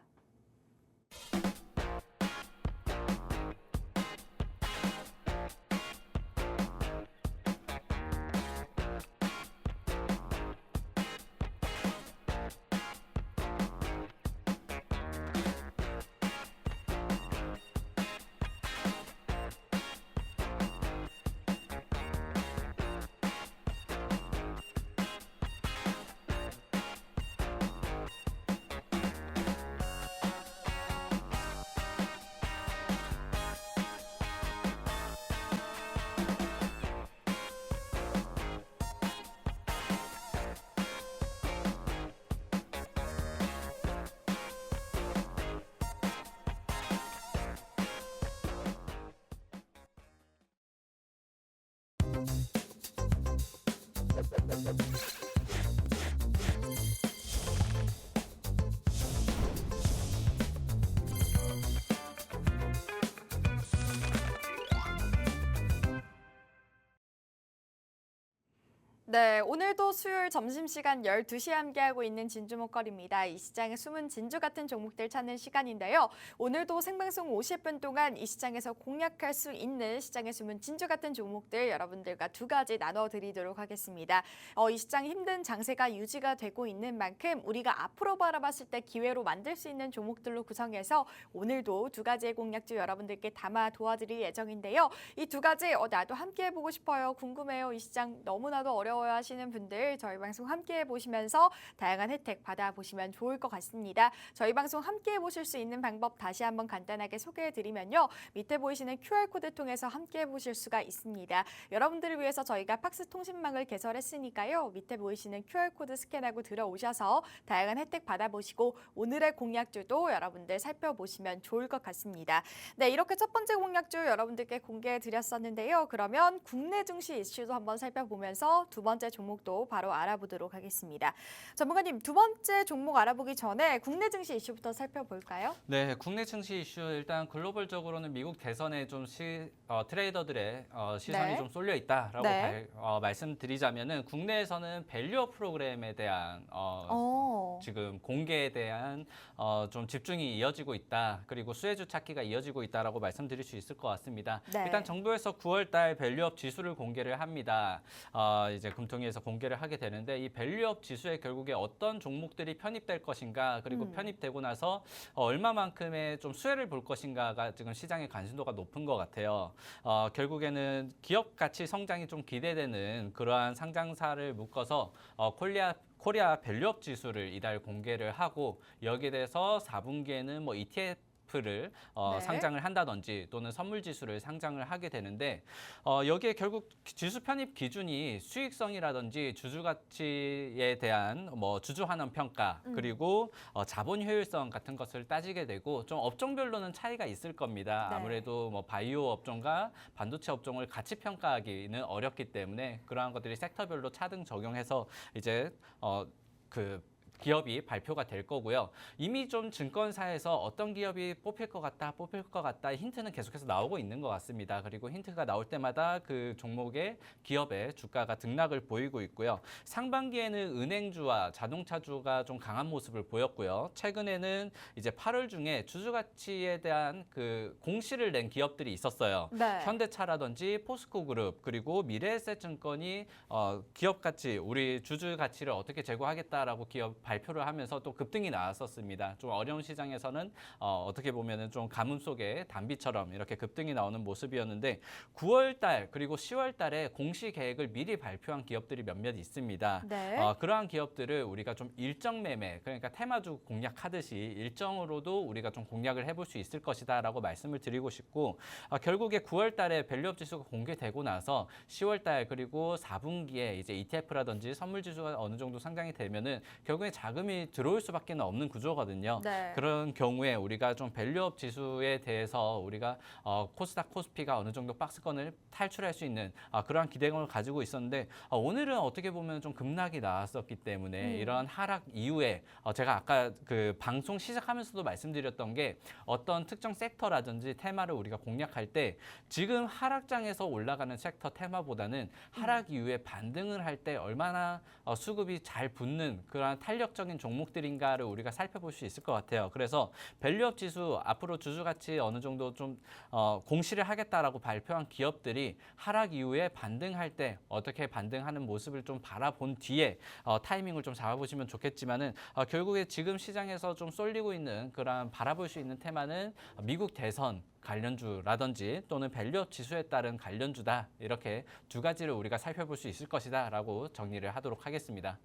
Speaker 1: 네, 오늘도 수요일 점심시간 12시에 함께하고 있는 진주목걸이입니다. 이 시장의 숨은 진주 같은 종목들 찾는 시간인데요. 오늘도 생방송 50분 동안 이 시장에서 공략할 수 있는 시장의 숨은 진주 같은 종목들 여러분들과 두 가지 나눠드리도록 하겠습니다. 이 시장 힘든 장세가 유지가 되고 있는 만큼 우리가 앞으로 바라봤을 때 기회로 만들 수 있는 종목들로 구성해서 오늘도 두 가지의 공략주 여러분들께 담아 도와드릴 예정인데요. 이 두 가지 나도 함께해보고 싶어요. 궁금해요. 이 시장 너무나도 어려워요 하시는 분들 저희 방송 함께 해보시면서 다양한 혜택 받아보시면 좋을 것 같습니다. 저희 방송 함께 해보실 수 있는 방법 다시 한번 간단하게 소개해드리면요. 밑에 보이시는 QR코드 통해서 함께 해보실 수가 있습니다. 여러분들을 위해서 저희가 팍스 통신망을 개설했으니까요. 밑에 보이시는 QR코드 스캔하고 들어오셔서 다양한 혜택 받아보시고 오늘의 공략주도 여러분들 살펴보시면 좋을 것 같습니다. 네, 이렇게 첫 번째 공략주 여러분들께 공개해드렸었는데요. 그러면 국내 증시 이슈도 한번 살펴보면서 두 번째 종목도 바로 알아보도록 하겠습니다. 전문가님, 두 번째 종목 알아보기 전에 국내 증시 이슈부터 살펴볼까요?
Speaker 2: 네, 국내 증시 이슈 일단 글로벌적으로는 미국 대선에 좀 트레이더들의 시선이
Speaker 1: 네.
Speaker 2: 좀 쏠려 있다라고
Speaker 1: 네.
Speaker 2: 말씀드리자면은 국내에서는 밸류업 프로그램에 대한 지금 공개에 대한 좀 집중이 이어지고 있다. 그리고 수혜주 찾기가 이어지고 있다라고 말씀드릴 수 있을 것 같습니다.
Speaker 1: 네.
Speaker 2: 일단 정부에서 9월 달 밸류업 지수를 공개를 합니다. 이제 금통위에서 공개를 하게 되는데 이 밸류업 지수에 결국에 어떤 종목들이 편입될 것인가 그리고 편입되고 나서 얼마만큼의 좀 수혜를 볼 것인가가 지금 시장의 관심도가 높은 것 같아요. 결국에는 기업 가치 성장이 좀 기대되는 그러한 상장사를 묶어서 코리아 밸류업 지수를 이달 공개를 하고 여기에 대해서 4분기에는 뭐 ETF를
Speaker 1: 네.
Speaker 2: 상장을 한다든지 또는 선물 지수를 상장을 하게 되는데 여기에 결국 지수 편입 기준이 수익성이라든지 주주 가치에 대한 뭐 주주 환원 평가 그리고 자본 효율성 같은 것을 따지게 되고 좀 업종별로는 차이가 있을 겁니다.
Speaker 1: 네.
Speaker 2: 아무래도 뭐 바이오 업종과 반도체 업종을 같이 평가하기는 어렵기 때문에 그러한 것들이 섹터별로 차등 적용해서 이제 그 기업이 발표가 될 거고요. 이미 좀 증권사에서 어떤 기업이 뽑힐 것 같다 힌트는 계속해서 나오고 있는 것 같습니다. 그리고 힌트가 나올 때마다 그 종목의 기업의 주가가 등락을 보이고 있고요. 상반기에는 은행주와 자동차주가 좀 강한 모습을 보였고요. 최근에는 이제 8월 중에 주주 가치에 대한 그 공시를 낸 기업들이 있었어요.
Speaker 1: 네.
Speaker 2: 현대차라든지 포스코그룹 그리고 미래에셋증권이 기업 가치, 우리 주주 가치를 어떻게 제고하겠다라고 기업 발표를 하면서 또 급등이 나왔었습니다. 좀 어려운 시장에서는 어떻게 보면은 좀 가뭄 속에 단비처럼 이렇게 급등이 나오는 모습이었는데 9월 달 그리고 10월 달에 공시 계획을 미리 발표한 기업들이 몇몇 있습니다.
Speaker 1: 네.
Speaker 2: 그러한 기업들을 우리가 좀 일정 매매, 그러니까 테마주 공략하듯이 일정으로도 우리가 좀 공략을 해볼 수 있을 것이다라고 말씀을 드리고 싶고 결국에 9월 달에 밸류업 지수가 공개되고 나서 10월 달 그리고 4분기에 이제 ETF라든지 선물 지수가 어느 정도 상장이 되면은 결국에 자금이 들어올 수밖에 없는 구조거든요.
Speaker 1: 네.
Speaker 2: 그런 경우에 우리가 좀 밸류업 지수에 대해서 우리가 코스닥, 코스피가 어느 정도 박스권을 탈출할 수 있는 그러한 기대감을 가지고 있었는데 오늘은 어떻게 보면 좀 급락이 나왔었기 때문에 이런 하락 이후에 제가 아까 그 방송 시작하면서도 말씀드렸던 게 어떤 특정 섹터라든지 테마를 우리가 공략할 때 지금 하락장에서 올라가는 섹터 테마보다는 하락 이후에 반등을 할 때 얼마나 수급이 잘 붙는 그러한 탄력적인 종목들인가를 우리가 살펴볼 수 있을 것 같아요. 그래서 밸류업 지수 앞으로 주주 가치 어느 정도 좀 공시를 하겠다라고 발표한 기업들이 하락 이후에 반등할 때 어떻게 반등하는 모습을 좀 바라본 뒤에 타이밍을 좀 잡아보시면 좋겠지만은 결국에 지금 시장에서 좀 쏠리고 있는 그런 바라볼 수 있는 테마는 미국 대선 관련주라든지 또는 밸류업 지수에 따른 관련주다 이렇게 두 가지를 우리가 살펴볼 수 있을 것이다라고 정리를 하도록 하겠습니다.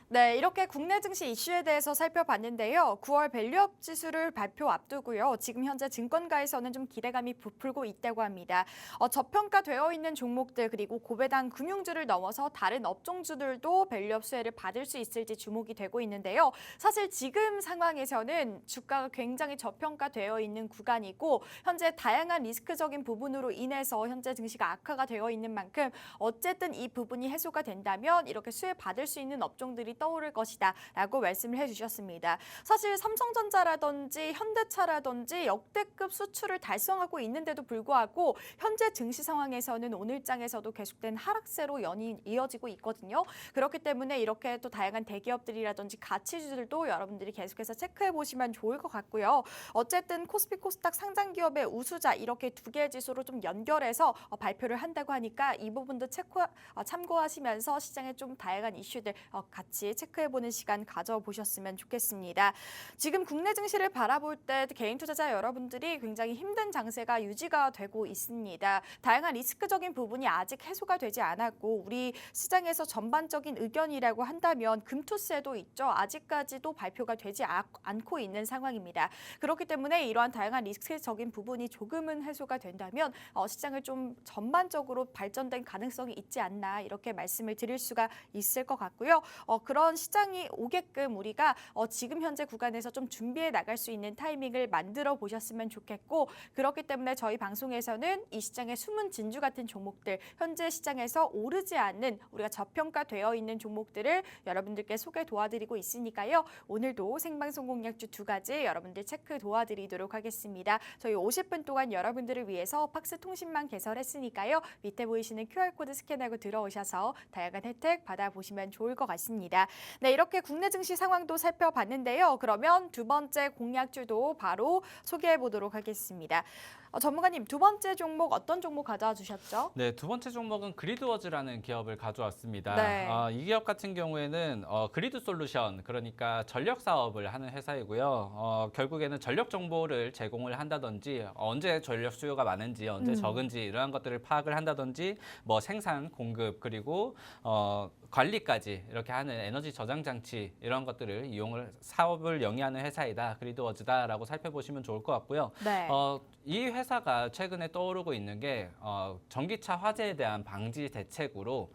Speaker 1: 네, 이렇게 국내 증시 이슈에 대해서 살펴봤는데요. 9월 밸류업 지수를 발표 앞두고요. 지금 현재 증권가에서는 좀 기대감이 부풀고 있다고 합니다. 저평가되어 있는 종목들 그리고 고배당 금융주를 넘어서 다른 업종주들도 밸류업 수혜를 받을 수 있을지 주목이 되고 있는데요. 사실 지금 상황에서는 주가가 굉장히 저평가되어 있는 구간이고 현재 다양한 리스크적인 부분으로 인해서 현재 증시가 악화가 되어 있는 만큼 어쨌든 이 부분이 해소가 된다면 이렇게 수혜 받을 수 있는 업종들이 떠오를 것이다 라고 말씀을 해주셨습니다. 사실 삼성전자라든지 현대차라든지 역대급 수출을 달성하고 있는데도 불구하고 현재 증시 상황에서는 오늘장에서도 계속된 하락세로 연이 이어지고 있거든요. 그렇기 때문에 이렇게 또 다양한 대기업들이라든지 가치주들도 여러분들이 계속해서 체크해 보시면 좋을 것 같고요. 어쨌든 코스피 코스닥 상장 기업의 우수자 이렇게 두 개의 지수로 좀 연결해서 발표를 한다고 하니까 이 부분도 참고하시면서 시장의 좀 다양한 이슈들 같이 체크해보는 시간 가져보셨으면 좋겠습니다. 지금 국내 증시를 바라볼 때 개인 투자자 여러분들이 굉장히 힘든 장세가 유지가 되고 있습니다. 다양한 리스크적인 부분이 아직 해소가 되지 않았고 우리 시장에서 전반적인 의견이라고 한다면 금투세도 있죠. 아직까지도 발표가 되지 않고 있는 상황입니다. 그렇기 때문에 이러한 다양한 리스크적인 부분이 조금은 해소가 된다면 시장을 좀 전반적으로 발전된 가능성이 있지 않나 이렇게 말씀을 드릴 수가 있을 것 같고요. 그런 시장이 오게끔 우리가 지금 현재 구간에서 좀 준비해 나갈 수 있는 타이밍을 만들어 보셨으면 좋겠고 그렇기 때문에 저희 방송에서는 이 시장의 숨은 진주 같은 종목들 현재 시장에서 오르지 않는 우리가 저평가되어 있는 종목들을 여러분들께 소개 도와드리고 있으니까요. 오늘도 생방송 공략주 두 가지 여러분들 체크 도와드리도록 하겠습니다. 저희 50분 동안 여러분들을 위해서 팍스 통신망 개설했으니까요. 밑에 보이시는 QR코드 스캔하고 들어오셔서 다양한 혜택 받아보시면 좋을 것 같습니다. 네, 이렇게 국내 증시 상황도 살펴봤는데요. 그러면 두 번째 공략주도 바로 소개해 보도록 하겠습니다. 전문가님, 두 번째 종목 어떤 종목 가져와 주셨죠?
Speaker 2: 네, 두 번째 종목은 그리드워즈라는 기업을 가져왔습니다.
Speaker 1: 네.
Speaker 2: 이 기업 같은 경우에는 그리드 솔루션, 그러니까 전력 사업을 하는 회사이고요. 결국에는 전력 정보를 제공을 한다든지 언제 전력 수요가 많은지, 언제 적은지 이러한 것들을 파악을 한다든지 뭐 생산, 공급 그리고 관리까지 이렇게 하는 에너지 저장 장치 이런 것들을 사업을 영위하는 회사이다. 그리드워즈다라고 살펴보시면 좋을 것 같고요.
Speaker 1: 네.
Speaker 2: 이 회사가 최근에 떠오르고 있는 게 전기차 화재에 대한 방지 대책으로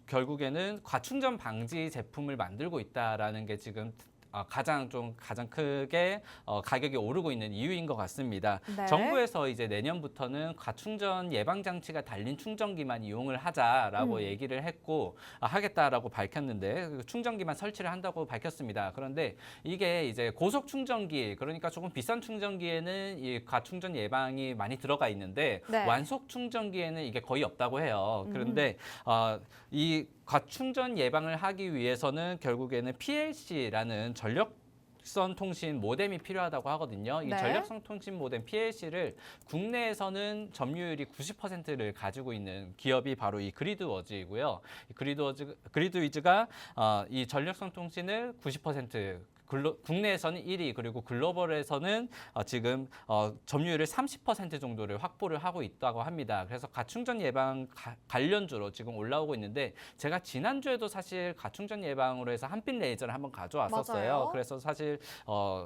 Speaker 2: 결국에는 과충전 방지 제품을 만들고 있다라는 게 지금 가장 크게 가격이 오르고 있는 이유인 것 같습니다.
Speaker 1: 네.
Speaker 2: 정부에서 이제 내년부터는 과충전 예방 장치가 달린 충전기만 이용을 하자라고 얘기를 했고 하겠다라고 밝혔는데 그 충전기만 설치를 한다고 밝혔습니다. 그런데 이게 이제 고속 충전기, 그러니까 조금 비싼 충전기에는 이 과충전 예방이 많이 들어가 있는데
Speaker 1: 네.
Speaker 2: 완속 충전기에는 이게 거의 없다고 해요. 그런데 이 과충전 예방을 하기 위해서는 결국에는 PLC라는 전력선 통신 모뎀이 필요하다고 하거든요. 이
Speaker 1: 네.
Speaker 2: 전력선 통신 모뎀 PLC를 국내에서는 점유율이 90%를 가지고 있는 기업이 바로 이 그리드워즈이고요. 이 그리드위즈가 이 전력선 통신을 90% 국내에서는 1위, 그리고 글로벌에서는 지금 점유율을 30% 정도를 확보를 하고 있다고 합니다. 그래서 가충전 예방 관련주로 지금 올라오고 있는데 제가 지난주에도 사실 가충전 예방으로 해서 한빛 레이저를 한번 가져왔었어요.
Speaker 1: 맞아요.
Speaker 2: 그래서 사실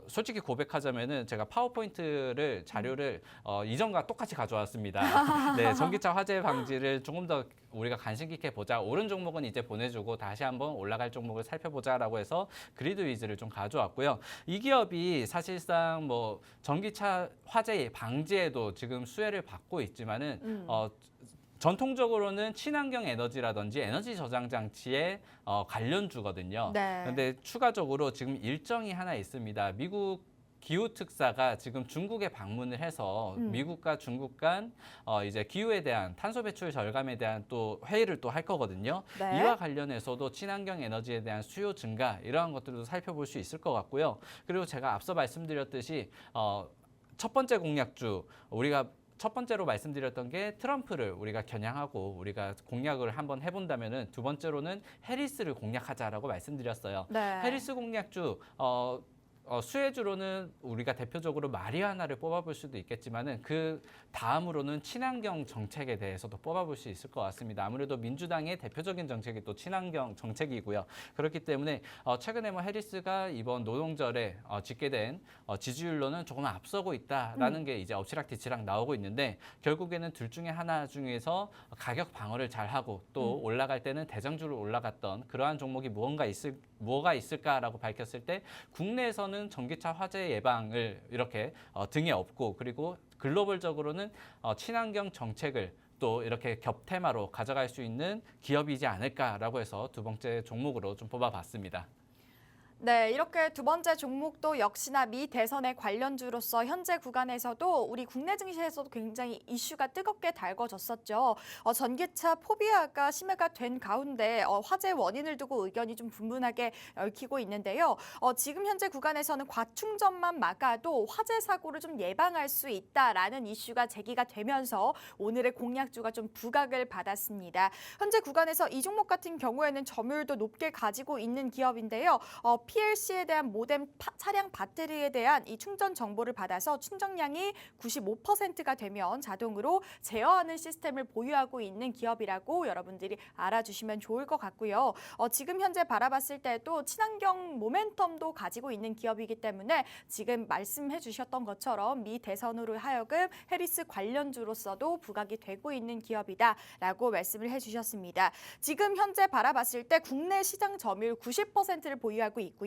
Speaker 2: 솔직히 고백하자면은 제가 파워포인트를 자료를 이전과 똑같이 가져왔습니다. 네, 전기차 화재 방지를 조금 더 우리가 관심 있게 보자. 오른 종목은 이제 보내주고 다시 한번 올라갈 종목을 살펴보자라고 해서 그리드위즈를 좀 가져왔고요. 이 기업이 사실상 뭐 전기차 화재 방지에도 지금 수혜를 받고 있지만은 전통적으로는 친환경 에너지라든지 에너지 저장 장치의 관련주거든요.
Speaker 1: 네.
Speaker 2: 그런데 추가적으로 지금 일정이 하나 있습니다. 미국 기후 특사가 지금 중국에 방문을 해서 미국과 중국 간 이제 기후에 대한 탄소 배출 절감에 대한 또 회의를 또 할 거거든요.
Speaker 1: 네.
Speaker 2: 이와 관련해서도 친환경 에너지에 대한 수요 증가 이러한 것들도 살펴볼 수 있을 것 같고요. 그리고 제가 앞서 말씀드렸듯이 첫 번째 공약주 우리가 첫 번째로 말씀드렸던 게 트럼프를 우리가 겨냥하고 우리가 공약을 한번 해본다면은 두 번째로는 해리스를 공략하자라고 말씀드렸어요.
Speaker 1: 네.
Speaker 2: 해리스 공약주 수혜주로는 우리가 대표적으로 마리아나를 뽑아볼 수도 있겠지만은 그 다음으로는 친환경 정책에 대해서도 뽑아볼 수 있을 것 같습니다. 아무래도 민주당의 대표적인 정책이 또 친환경 정책이고요. 그렇기 때문에 최근에 뭐 해리스가 이번 노동절에 집계된 지지율로는 조금 앞서고 있다라는 게 이제 엎치락뒤치락 나오고 있는데 결국에는 둘 중에 하나 중에서 가격 방어를 잘하고 또 올라갈 때는 대장주로 올라갔던 그러한 종목이 뭐가 있을까라고 밝혔을 때 국내에서는 전기차 화재 예방을 이렇게 등에 업고 그리고 글로벌적으로는 친환경 정책을 또 이렇게 겹테마로 가져갈 수 있는 기업이지 않을까라고 해서 두 번째 종목으로 좀 뽑아봤습니다.
Speaker 1: 네, 이렇게 두 번째 종목도 역시나 미 대선의 관련주로서 현재 구간에서도 우리 국내 증시에서도 굉장히 이슈가 뜨겁게 달궈졌었죠. 전기차 포비아가 심해가 된 가운데 화재 원인을 두고 의견이 좀 분분하게 얽히고 있는데요. 지금 현재 구간에서는 과충전만 막아도 화재 사고를 좀 예방할 수 있다라는 이슈가 제기가 되면서 오늘의 공약주가 좀 부각을 받았습니다. 현재 구간에서 이 종목 같은 경우에는 점유율도 높게 가지고 있는 기업인데요. PLC에 대한 모뎀 차량 배터리에 대한 이 충전 정보를 받아서 충전량이 95%가 되면 자동으로 제어하는 시스템을 보유하고 있는 기업이라고 여러분들이 알아주시면 좋을 것 같고요. 지금 현재 바라봤을 때도 친환경 모멘텀도 가지고 있는 기업이기 때문에 지금 말씀해 주셨던 것처럼 미 대선으로 하여금 해리스 관련주로서도 부각이 되고 있는 기업이다라고 말씀을 해주셨습니다. 지금 현재 바라봤을 때 국내 시장 점유율 90%를 보유하고 있고요.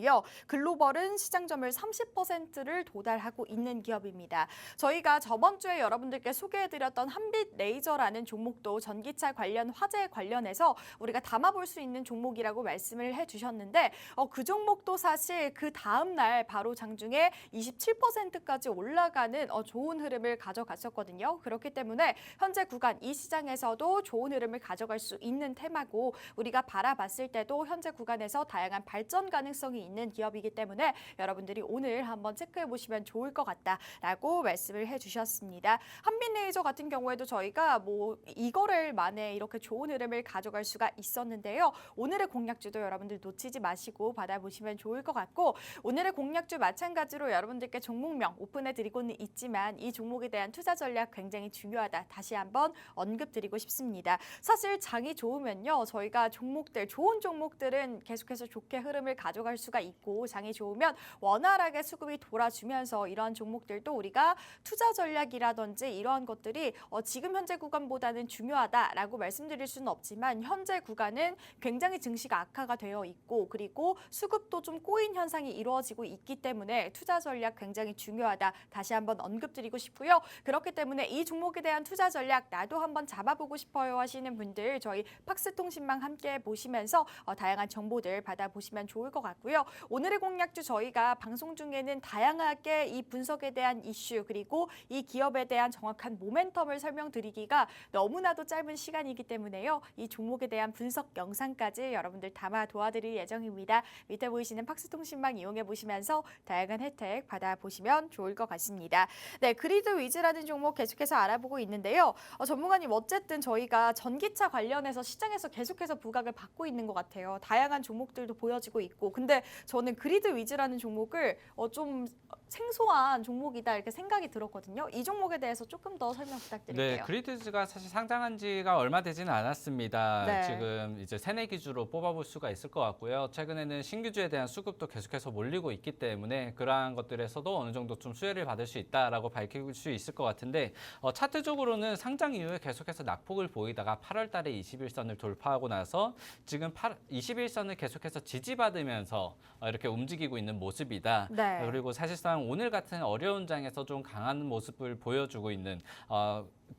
Speaker 1: 글로벌은 시장 점유율 30%를 도달하고 있는 기업입니다. 저희가 저번 주에 여러분들께 소개해드렸던 한빛 레이저라는 종목도 전기차 관련 화재 관련해서 우리가 담아볼 수 있는 종목이라고 말씀을 해주셨는데 그 종목도 사실 그 다음 날 바로 장중에 27%까지 올라가는 좋은 흐름을 가져갔었거든요. 그렇기 때문에 현재 구간 이 시장에서도 좋은 흐름을 가져갈 수 있는 테마고 우리가 바라봤을 때도 현재 구간에서 다양한 발전 가능성이 있는 기업이기 때문에 여러분들이 오늘 한번 체크해 보시면 좋을 것 같다라고 말씀을 해주셨습니다. 한빛레이저 같은 경우에도 저희가 뭐 이거를 만에 이렇게 좋은 흐름을 가져갈 수가 있었는데요. 오늘의 공략주도 여러분들 놓치지 마시고 받아보시면 좋을 것 같고, 오늘의 공략주 마찬가지로 여러분들께 종목명 오픈해 드리고는 있지만 이 종목에 대한 투자 전략 굉장히 중요하다. 다시 한번 언급드리고 싶습니다. 사실 장이 좋으면요, 저희가 종목들, 좋은 종목들은 계속해서 좋게 흐름을 가져갈 수가 있고, 장이 좋으면 원활하게 수급이 돌아주면서 이러한 종목들도 우리가 투자 전략이라든지 이러한 것들이 지금 현재 구간보다는 중요하다라고 말씀드릴 수는 없지만, 현재 구간은 굉장히 증시가 악화가 되어 있고, 그리고 수급도 좀 꼬인 현상이 이루어지고 있기 때문에 투자 전략 굉장히 중요하다. 다시 한번 언급드리고 싶고요. 그렇기 때문에 이 종목에 대한 투자 전략 나도 한번 잡아보고 싶어요 하시는 분들, 저희 팍스통신망 함께 보시면서 다양한 정보들 받아보시면 좋을 것 같고요. 오늘의 공략주 저희가 방송 중에는 다양하게 이 분석에 대한 이슈, 그리고 이 기업에 대한 정확한 모멘텀을 설명드리기가 너무나도 짧은 시간이기 때문에요. 이 종목에 대한 분석 영상까지 여러분들 담아 도와드릴 예정입니다. 밑에 보이시는 팍스통신망 이용해 보시면서 다양한 혜택 받아보시면 좋을 것 같습니다. 네, 그리드 위즈라는 종목 계속해서 알아보고 있는데요. 전문가님, 어쨌든 저희가 전기차 관련해서 시장에서 계속해서 부각을 받고 있는 것 같아요. 다양한 종목들도 보여지고 있고, 근데 저는 그리드 위즈라는 종목을 좀 생소한 종목이다 이렇게 생각이 들었거든요. 이 종목에 대해서 조금 더 설명 부탁드릴게요.
Speaker 2: 네, 그리드즈가 사실 상장한 지가 얼마 되지는 않았습니다.
Speaker 1: 네.
Speaker 2: 지금 이제 새내 기주로 뽑아볼 수가 있을 것 같고요. 최근에는 신규주에 대한 수급도 계속해서 몰리고 있기 때문에 그러한 것들에서도 어느 정도 좀 수혜를 받을 수 있다라고 밝힐 수 있을 것 같은데, 차트적으로는 상장 이후에 계속해서 낙폭을 보이다가 8월 달에 21선을 돌파하고 나서 지금 21선을 계속해서 지지받으면서 이렇게 움직이고 있는 모습이다.
Speaker 1: 네.
Speaker 2: 그리고 사실상 오늘 같은 어려운 장에서 좀 강한 모습을 보여주고 있는,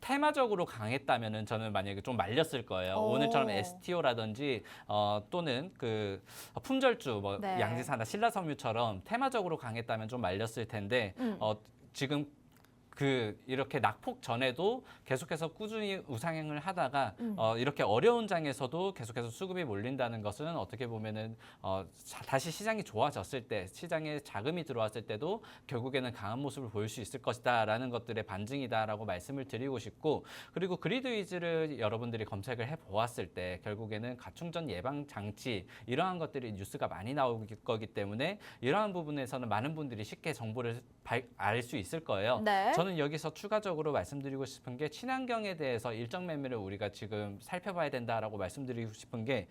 Speaker 2: 테마적으로 강했다면은 저는 만약에 좀 말렸을 거예요.
Speaker 1: 오.
Speaker 2: 오늘처럼 STO라든지 또는 그 품절주, 뭐
Speaker 1: 네.
Speaker 2: 양지사나 신라섬유처럼 테마적으로 강했다면 좀 말렸을 텐데, 지금 이렇게 낙폭 전에도 계속해서 꾸준히 우상향을 하다가 이렇게 어려운 장에서도 계속해서 수급이 몰린다는 것은 어떻게 보면은 다시 시장이 좋아졌을 때, 시장에 자금이 들어왔을 때도 결국에는 강한 모습을 보일 수 있을 것이다라는 것들의 반증이다라고 말씀을 드리고 싶고, 그리고 그리드 위즈를 여러분들이 검색을 해보았을 때 결국에는 가충전 예방 장치, 이러한 것들이 뉴스가 많이 나올 거기 때문에 이러한 부분에서는 많은 분들이 쉽게 정보를 알 수 있을 거예요.
Speaker 1: 네.
Speaker 2: 저는 여기서 추가적으로 말씀드리고 싶은 게, 친환경에 대해서 일정 매매를 우리가 지금 살펴봐야 된다라고 말씀드리고 싶은 게,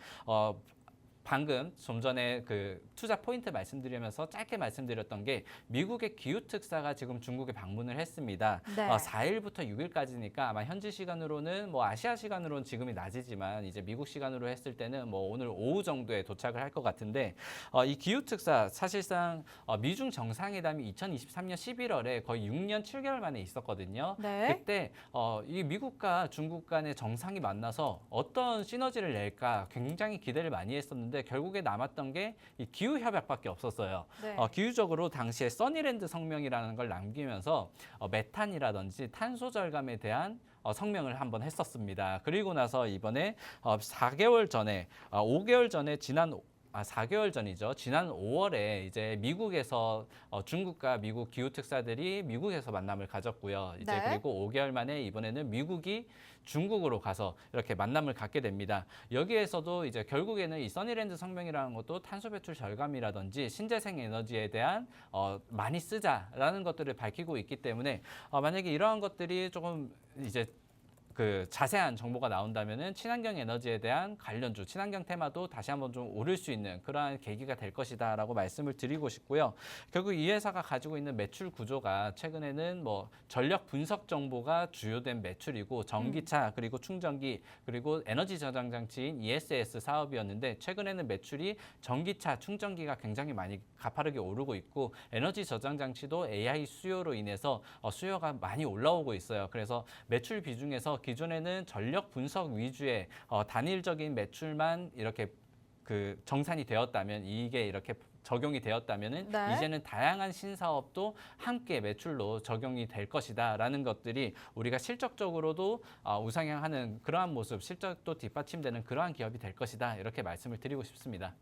Speaker 2: 방금 좀 전에 그 투자 포인트 말씀드리면서 짧게 말씀드렸던 게, 미국의 기후 특사가 지금 중국에 방문을 했습니다.
Speaker 1: 네.
Speaker 2: 4일부터 6일까지니까 아마 현지 시간으로는, 뭐 아시아 시간으로는 지금이 낮이지만 이제 미국 시간으로 했을 때는 뭐 오늘 오후 정도에 도착을 할 것 같은데, 이 기후 특사 사실상 미중 정상회담이 2023년 11월에 거의 6년 7개월 만에 있었거든요.
Speaker 1: 네.
Speaker 2: 그때 이 미국과 중국 간의 정상이 만나서 어떤 시너지를 낼까 굉장히 기대를 많이 했었는데, 결국에 남았던 게 이 기후 협약밖에 없었어요.
Speaker 1: 네.
Speaker 2: 기후적으로 당시에 써니랜드 성명이라는 걸 남기면서 메탄이라든지 탄소 절감에 대한 성명을 한번 했었습니다. 그리고 나서 이번에 4개월 전에, 5개월 전에 4개월 전이죠. 지난 5월에 이제 미국에서 중국과 미국 기후 특사들이 미국에서 만남을 가졌고요. 이제
Speaker 1: 네.
Speaker 2: 그리고 5개월 만에 이번에는 미국이 중국으로 가서 이렇게 만남을 갖게 됩니다. 여기에서도 이제 결국에는 이 써니랜드 성명이라는 것도 탄소 배출 절감이라든지 신재생 에너지에 대한 많이 쓰자라는 것들을 밝히고 있기 때문에, 만약에 이러한 것들이 조금 이제 그 자세한 정보가 나온다면은 친환경 에너지에 대한 관련주, 친환경 테마도 다시 한번 좀 오를 수 있는 그러한 계기가 될 것이다라고 말씀을 드리고 싶고요. 결국 이 회사가 가지고 있는 매출 구조가 최근에는 뭐 전력 분석 정보가 주요된 매출이고, 전기차 그리고 충전기 그리고 에너지 저장 장치인 ESS 사업이었는데, 최근에는 매출이 전기차, 충전기가 굉장히 많이 가파르게 오르고 있고, 에너지 저장 장치도 AI 수요로 인해서 수요가 많이 올라오고 있어요. 그래서 매출 비중에서 기존에는 전력 분석 위주의 단일적인 매출만 이렇게 그 정산이 되었다면, 이게 이렇게 적용이 되었다면은,
Speaker 1: 네.
Speaker 2: 이제는 다양한 신사업도 함께 매출로 적용이 될 것이다라는 것들이 우리가 실적적으로도 우상향하는 그러한 모습, 실적도 뒷받침되는 그러한 기업이 될 것이다, 이렇게 말씀을 드리고 싶습니다.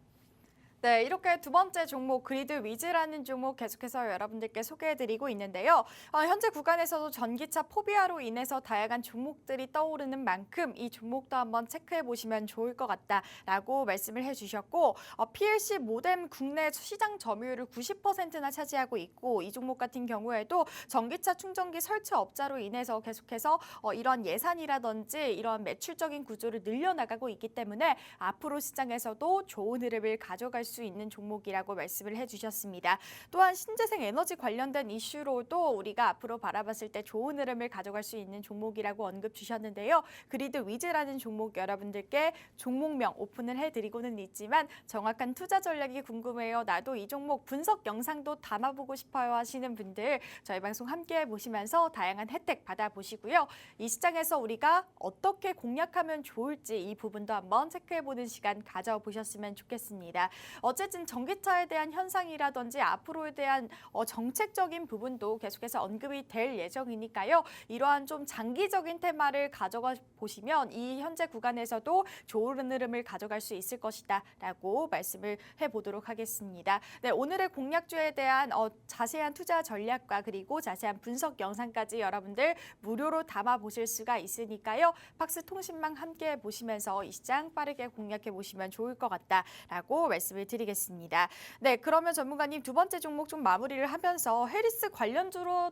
Speaker 1: 네, 이렇게 두 번째 종목 그리드 위즈라는 종목 계속해서 여러분들께 소개해드리고 있는데요. 현재 구간에서도 전기차 포비아로 인해서 다양한 종목들이 떠오르는 만큼 이 종목도 한번 체크해 보시면 좋을 것 같다라고 말씀을 해주셨고 PLC 모뎀 국내 시장 점유율을 90%나 차지하고 있고 이 종목 같은 경우에도 전기차 충전기 설치업자로 인해서 계속해서 이런 예산이라든지 이런 매출적인 구조를 늘려나가고 있기 때문에 앞으로 시장에서도 좋은 흐름을 가져갈 수 있는 종목이라고 말씀을 해주셨습니다. 또한 신재생 에너지 관련된 이슈로도 우리가 앞으로 바라봤을 때 좋은 흐름을 가져갈 수 있는 종목이라고 언급 주셨는데요. 그리드 위즈라는 종목 여러분들께 종목명 오픈을 해드리고는 있지만 정확한 투자 전략이 궁금해요. 나도 이 종목 분석 영상도 담아보고 싶어요 하시는 분들 저희 방송 함께 보시면서 다양한 혜택 받아보시고요. 이 시장에서 우리가 어떻게 공략하면 좋을지 이 부분도 한번 체크해보는 시간 가져보셨으면 좋겠습니다. 어쨌든 전기차에 대한 현상이라든지 앞으로에 대한 정책적인 부분도 계속해서 언급이 될 예정이니까요. 이러한 좀 장기적인 테마를 가져가 보시면 이 현재 구간에서도 좋은 흐름을 가져갈 수 있을 것이다 라고 말씀을 해보도록 하겠습니다. 네, 오늘의 공략주에 대한 자세한 투자 전략과 그리고 자세한 분석 영상까지 여러분들 무료로 담아보실 수가 있으니까요. 팍스 통신망 함께 보시면서 이 시장 빠르게 공략해 보시면 좋을 것 같다라고 말씀을 드리겠습니다. 네, 그러면 전문가님 두 번째 종목 좀 마무리를 하면서 해리스 관련주로도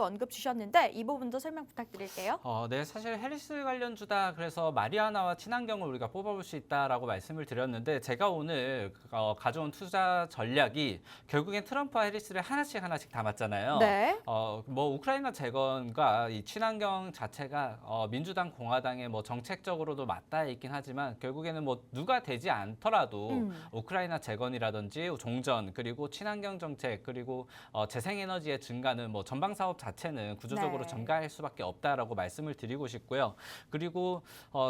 Speaker 1: 언급 주셨는데 이 부분도 설명 부탁드릴게요.
Speaker 2: 네, 사실 해리스 관련주다 그래서 마리아나와 친환경을 우리가 뽑아볼 수 있다라고 말씀을 드렸는데 제가 오늘 가져온 투자 전략이 결국엔 트럼프와 해리스를 하나씩 담았잖아요.
Speaker 1: 네.
Speaker 2: 뭐 우크라이나 재건과 이 친환경 자체가 민주당, 공화당의 뭐 정책적으로도 맞닿아 있긴 하지만 결국에는 뭐 누가 되지 않더라도 우크라이나 재건이라든지 종전 그리고 친환경 정책 그리고 재생에너지의 증가는 뭐 전방 사업 자체는 구조적으로
Speaker 1: 네.
Speaker 2: 증가할 수밖에 없다라고 말씀을 드리고 싶고요. 그리고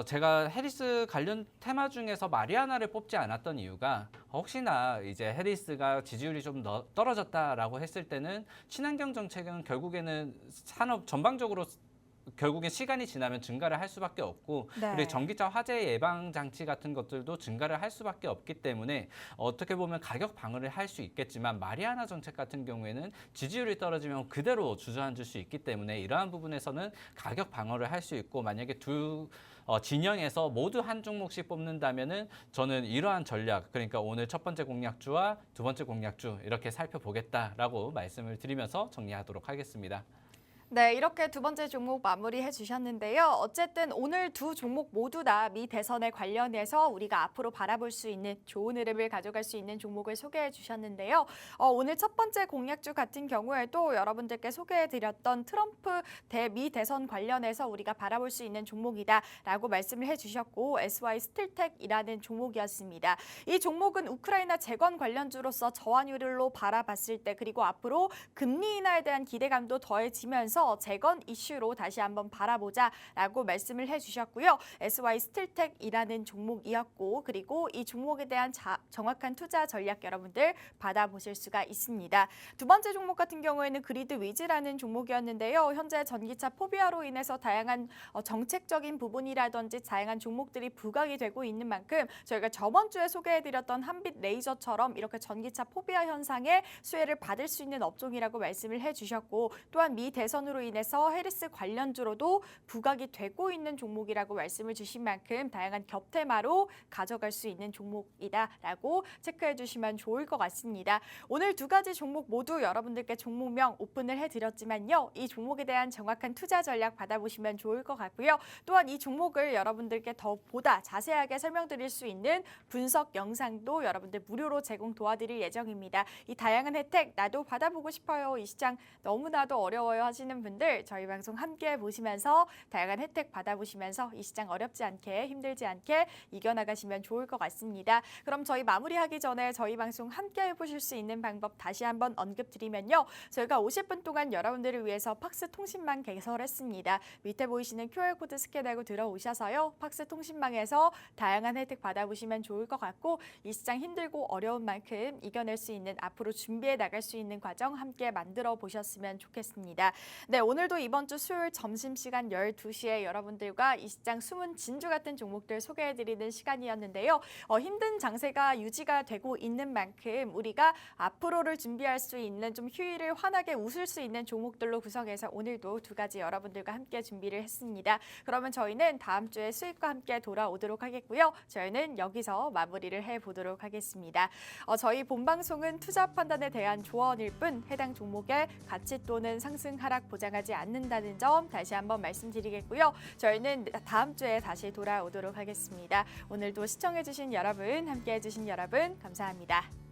Speaker 2: 제가 해리스 관련 테마 중에서 마리아나를 뽑지 않았던 이유가 혹시나 이제 해리스가 지지율이 좀 떨어졌다라고 했을 때는 친환경 정책은 결국에는 산업 전방적으로 결국엔 시간이 지나면 증가를 할 수밖에 없고
Speaker 1: 네.
Speaker 2: 그리고 전기차 화재 예방 장치 같은 것들도 증가를 할 수밖에 없기 때문에 어떻게 보면 가격 방어를 할 수 있겠지만 마리아나 정책 같은 경우에는 지지율이 떨어지면 그대로 주저앉을 수 있기 때문에 이러한 부분에서는 가격 방어를 할 수 있고 만약에 두 진영에서 모두 한 종목씩 뽑는다면은 저는 이러한 전략 그러니까 오늘 첫 번째 공략주와 두 번째 공략주 이렇게 살펴보겠다라고 말씀을 드리면서 정리하도록 하겠습니다.
Speaker 1: 네, 이렇게 두 번째 종목 마무리해 주셨는데요. 어쨌든 오늘 두 종목 모두 다 미 대선에 관련해서 우리가 앞으로 바라볼 수 있는 좋은 흐름을 가져갈 수 있는 종목을 소개해 주셨는데요. 오늘 첫 번째 공략주 같은 경우에도 여러분들께 소개해 드렸던 트럼프 미 대선 관련해서 우리가 바라볼 수 있는 종목이다라고 말씀을 해 주셨고 SY 스틸텍이라는 종목이었습니다. 이 종목은 우크라이나 재건 관련주로서 저환율로 바라봤을 때 그리고 앞으로 금리 인하에 대한 기대감도 더해지면서 재건 이슈로 다시 한번 바라보자라고 말씀을 해주셨고요. SY 스틸텍이라는 종목이었고 그리고 이 종목에 대한 정확한 투자 전략 여러분들 받아보실 수가 있습니다. 두 번째 종목 같은 경우에는 그리드 위즈라는 종목이었는데요. 현재 전기차 포비아로 인해서 다양한 정책적인 부분이라든지 다양한 종목들이 부각이 되고 있는 만큼 저희가 저번 주에 소개해드렸던 한빛 레이저처럼 이렇게 전기차 포비아 현상의 수혜를 받을 수 있는 업종이라고 말씀을 해주셨고 또한 미 대선으로 인해서 해리스 관련주로도 부각이 되고 있는 종목이라고 말씀을 주신 만큼 다양한 겹테마로 가져갈 수 있는 종목이다라고 체크해 주시면 좋을 것 같습니다. 오늘 두 가지 종목 모두 여러분들께 종목명 오픈을 해드렸지만요. 이 종목에 대한 정확한 투자 전략 받아보시면 좋을 것 같고요. 또한 이 종목을 여러분들께 더 보다 자세하게 설명드릴 수 있는 분석 영상도 여러분들 무료로 제공 도와드릴 예정입니다. 이 다양한 혜택 나도 받아보고 싶어요. 이 시장 너무나도 어려워요 하시는 분들 저희 방송 함께 보시면서 다양한 혜택 받아보시면서 이 시장 어렵지 않게 힘들지 않게 이겨나가시면 좋을 것 같습니다. 그럼 저희 마무리하기 전에 저희 방송 함께 해보실 수 있는 방법 다시 한번 언급드리면요. 저희가 50분 동안 여러분들을 위해서 팍스 통신망 개설했습니다. 밑에 보이시는 QR코드 스캔하고 들어오셔서요. 팍스 통신망에서 다양한 혜택 받아보시면 좋을 것 같고 이 시장 힘들고 어려운 만큼 이겨낼 수 있는 앞으로 준비해 나갈 수 있는 과정 함께 만들어 보셨으면 좋겠습니다. 네, 오늘도 이번 주 수요일 점심시간 12시에 여러분들과 이 시장 숨은 진주 같은 종목들 소개해드리는 시간이었는데요. 힘든 장세가 유지가 되고 있는 만큼 우리가 앞으로를 준비할 수 있는 좀 휴일을 환하게 웃을 수 있는 종목들로 구성해서 오늘도 두 가지 여러분들과 함께 준비를 했습니다. 그러면 저희는 다음 주에 수익과 함께 돌아오도록 하겠고요. 저희는 여기서 마무리를 해보도록 하겠습니다. 저희 본방송은 투자 판단에 대한 조언일 뿐 해당 종목의 가치 또는 상승 하락 보장하지 않는다는 점 다시 한번 말씀드리겠고요. 저희는 다음 주에 다시 돌아오도록 하겠습니다. 오늘도 시청해주신 여러분, 함께해주신 여러분 감사합니다.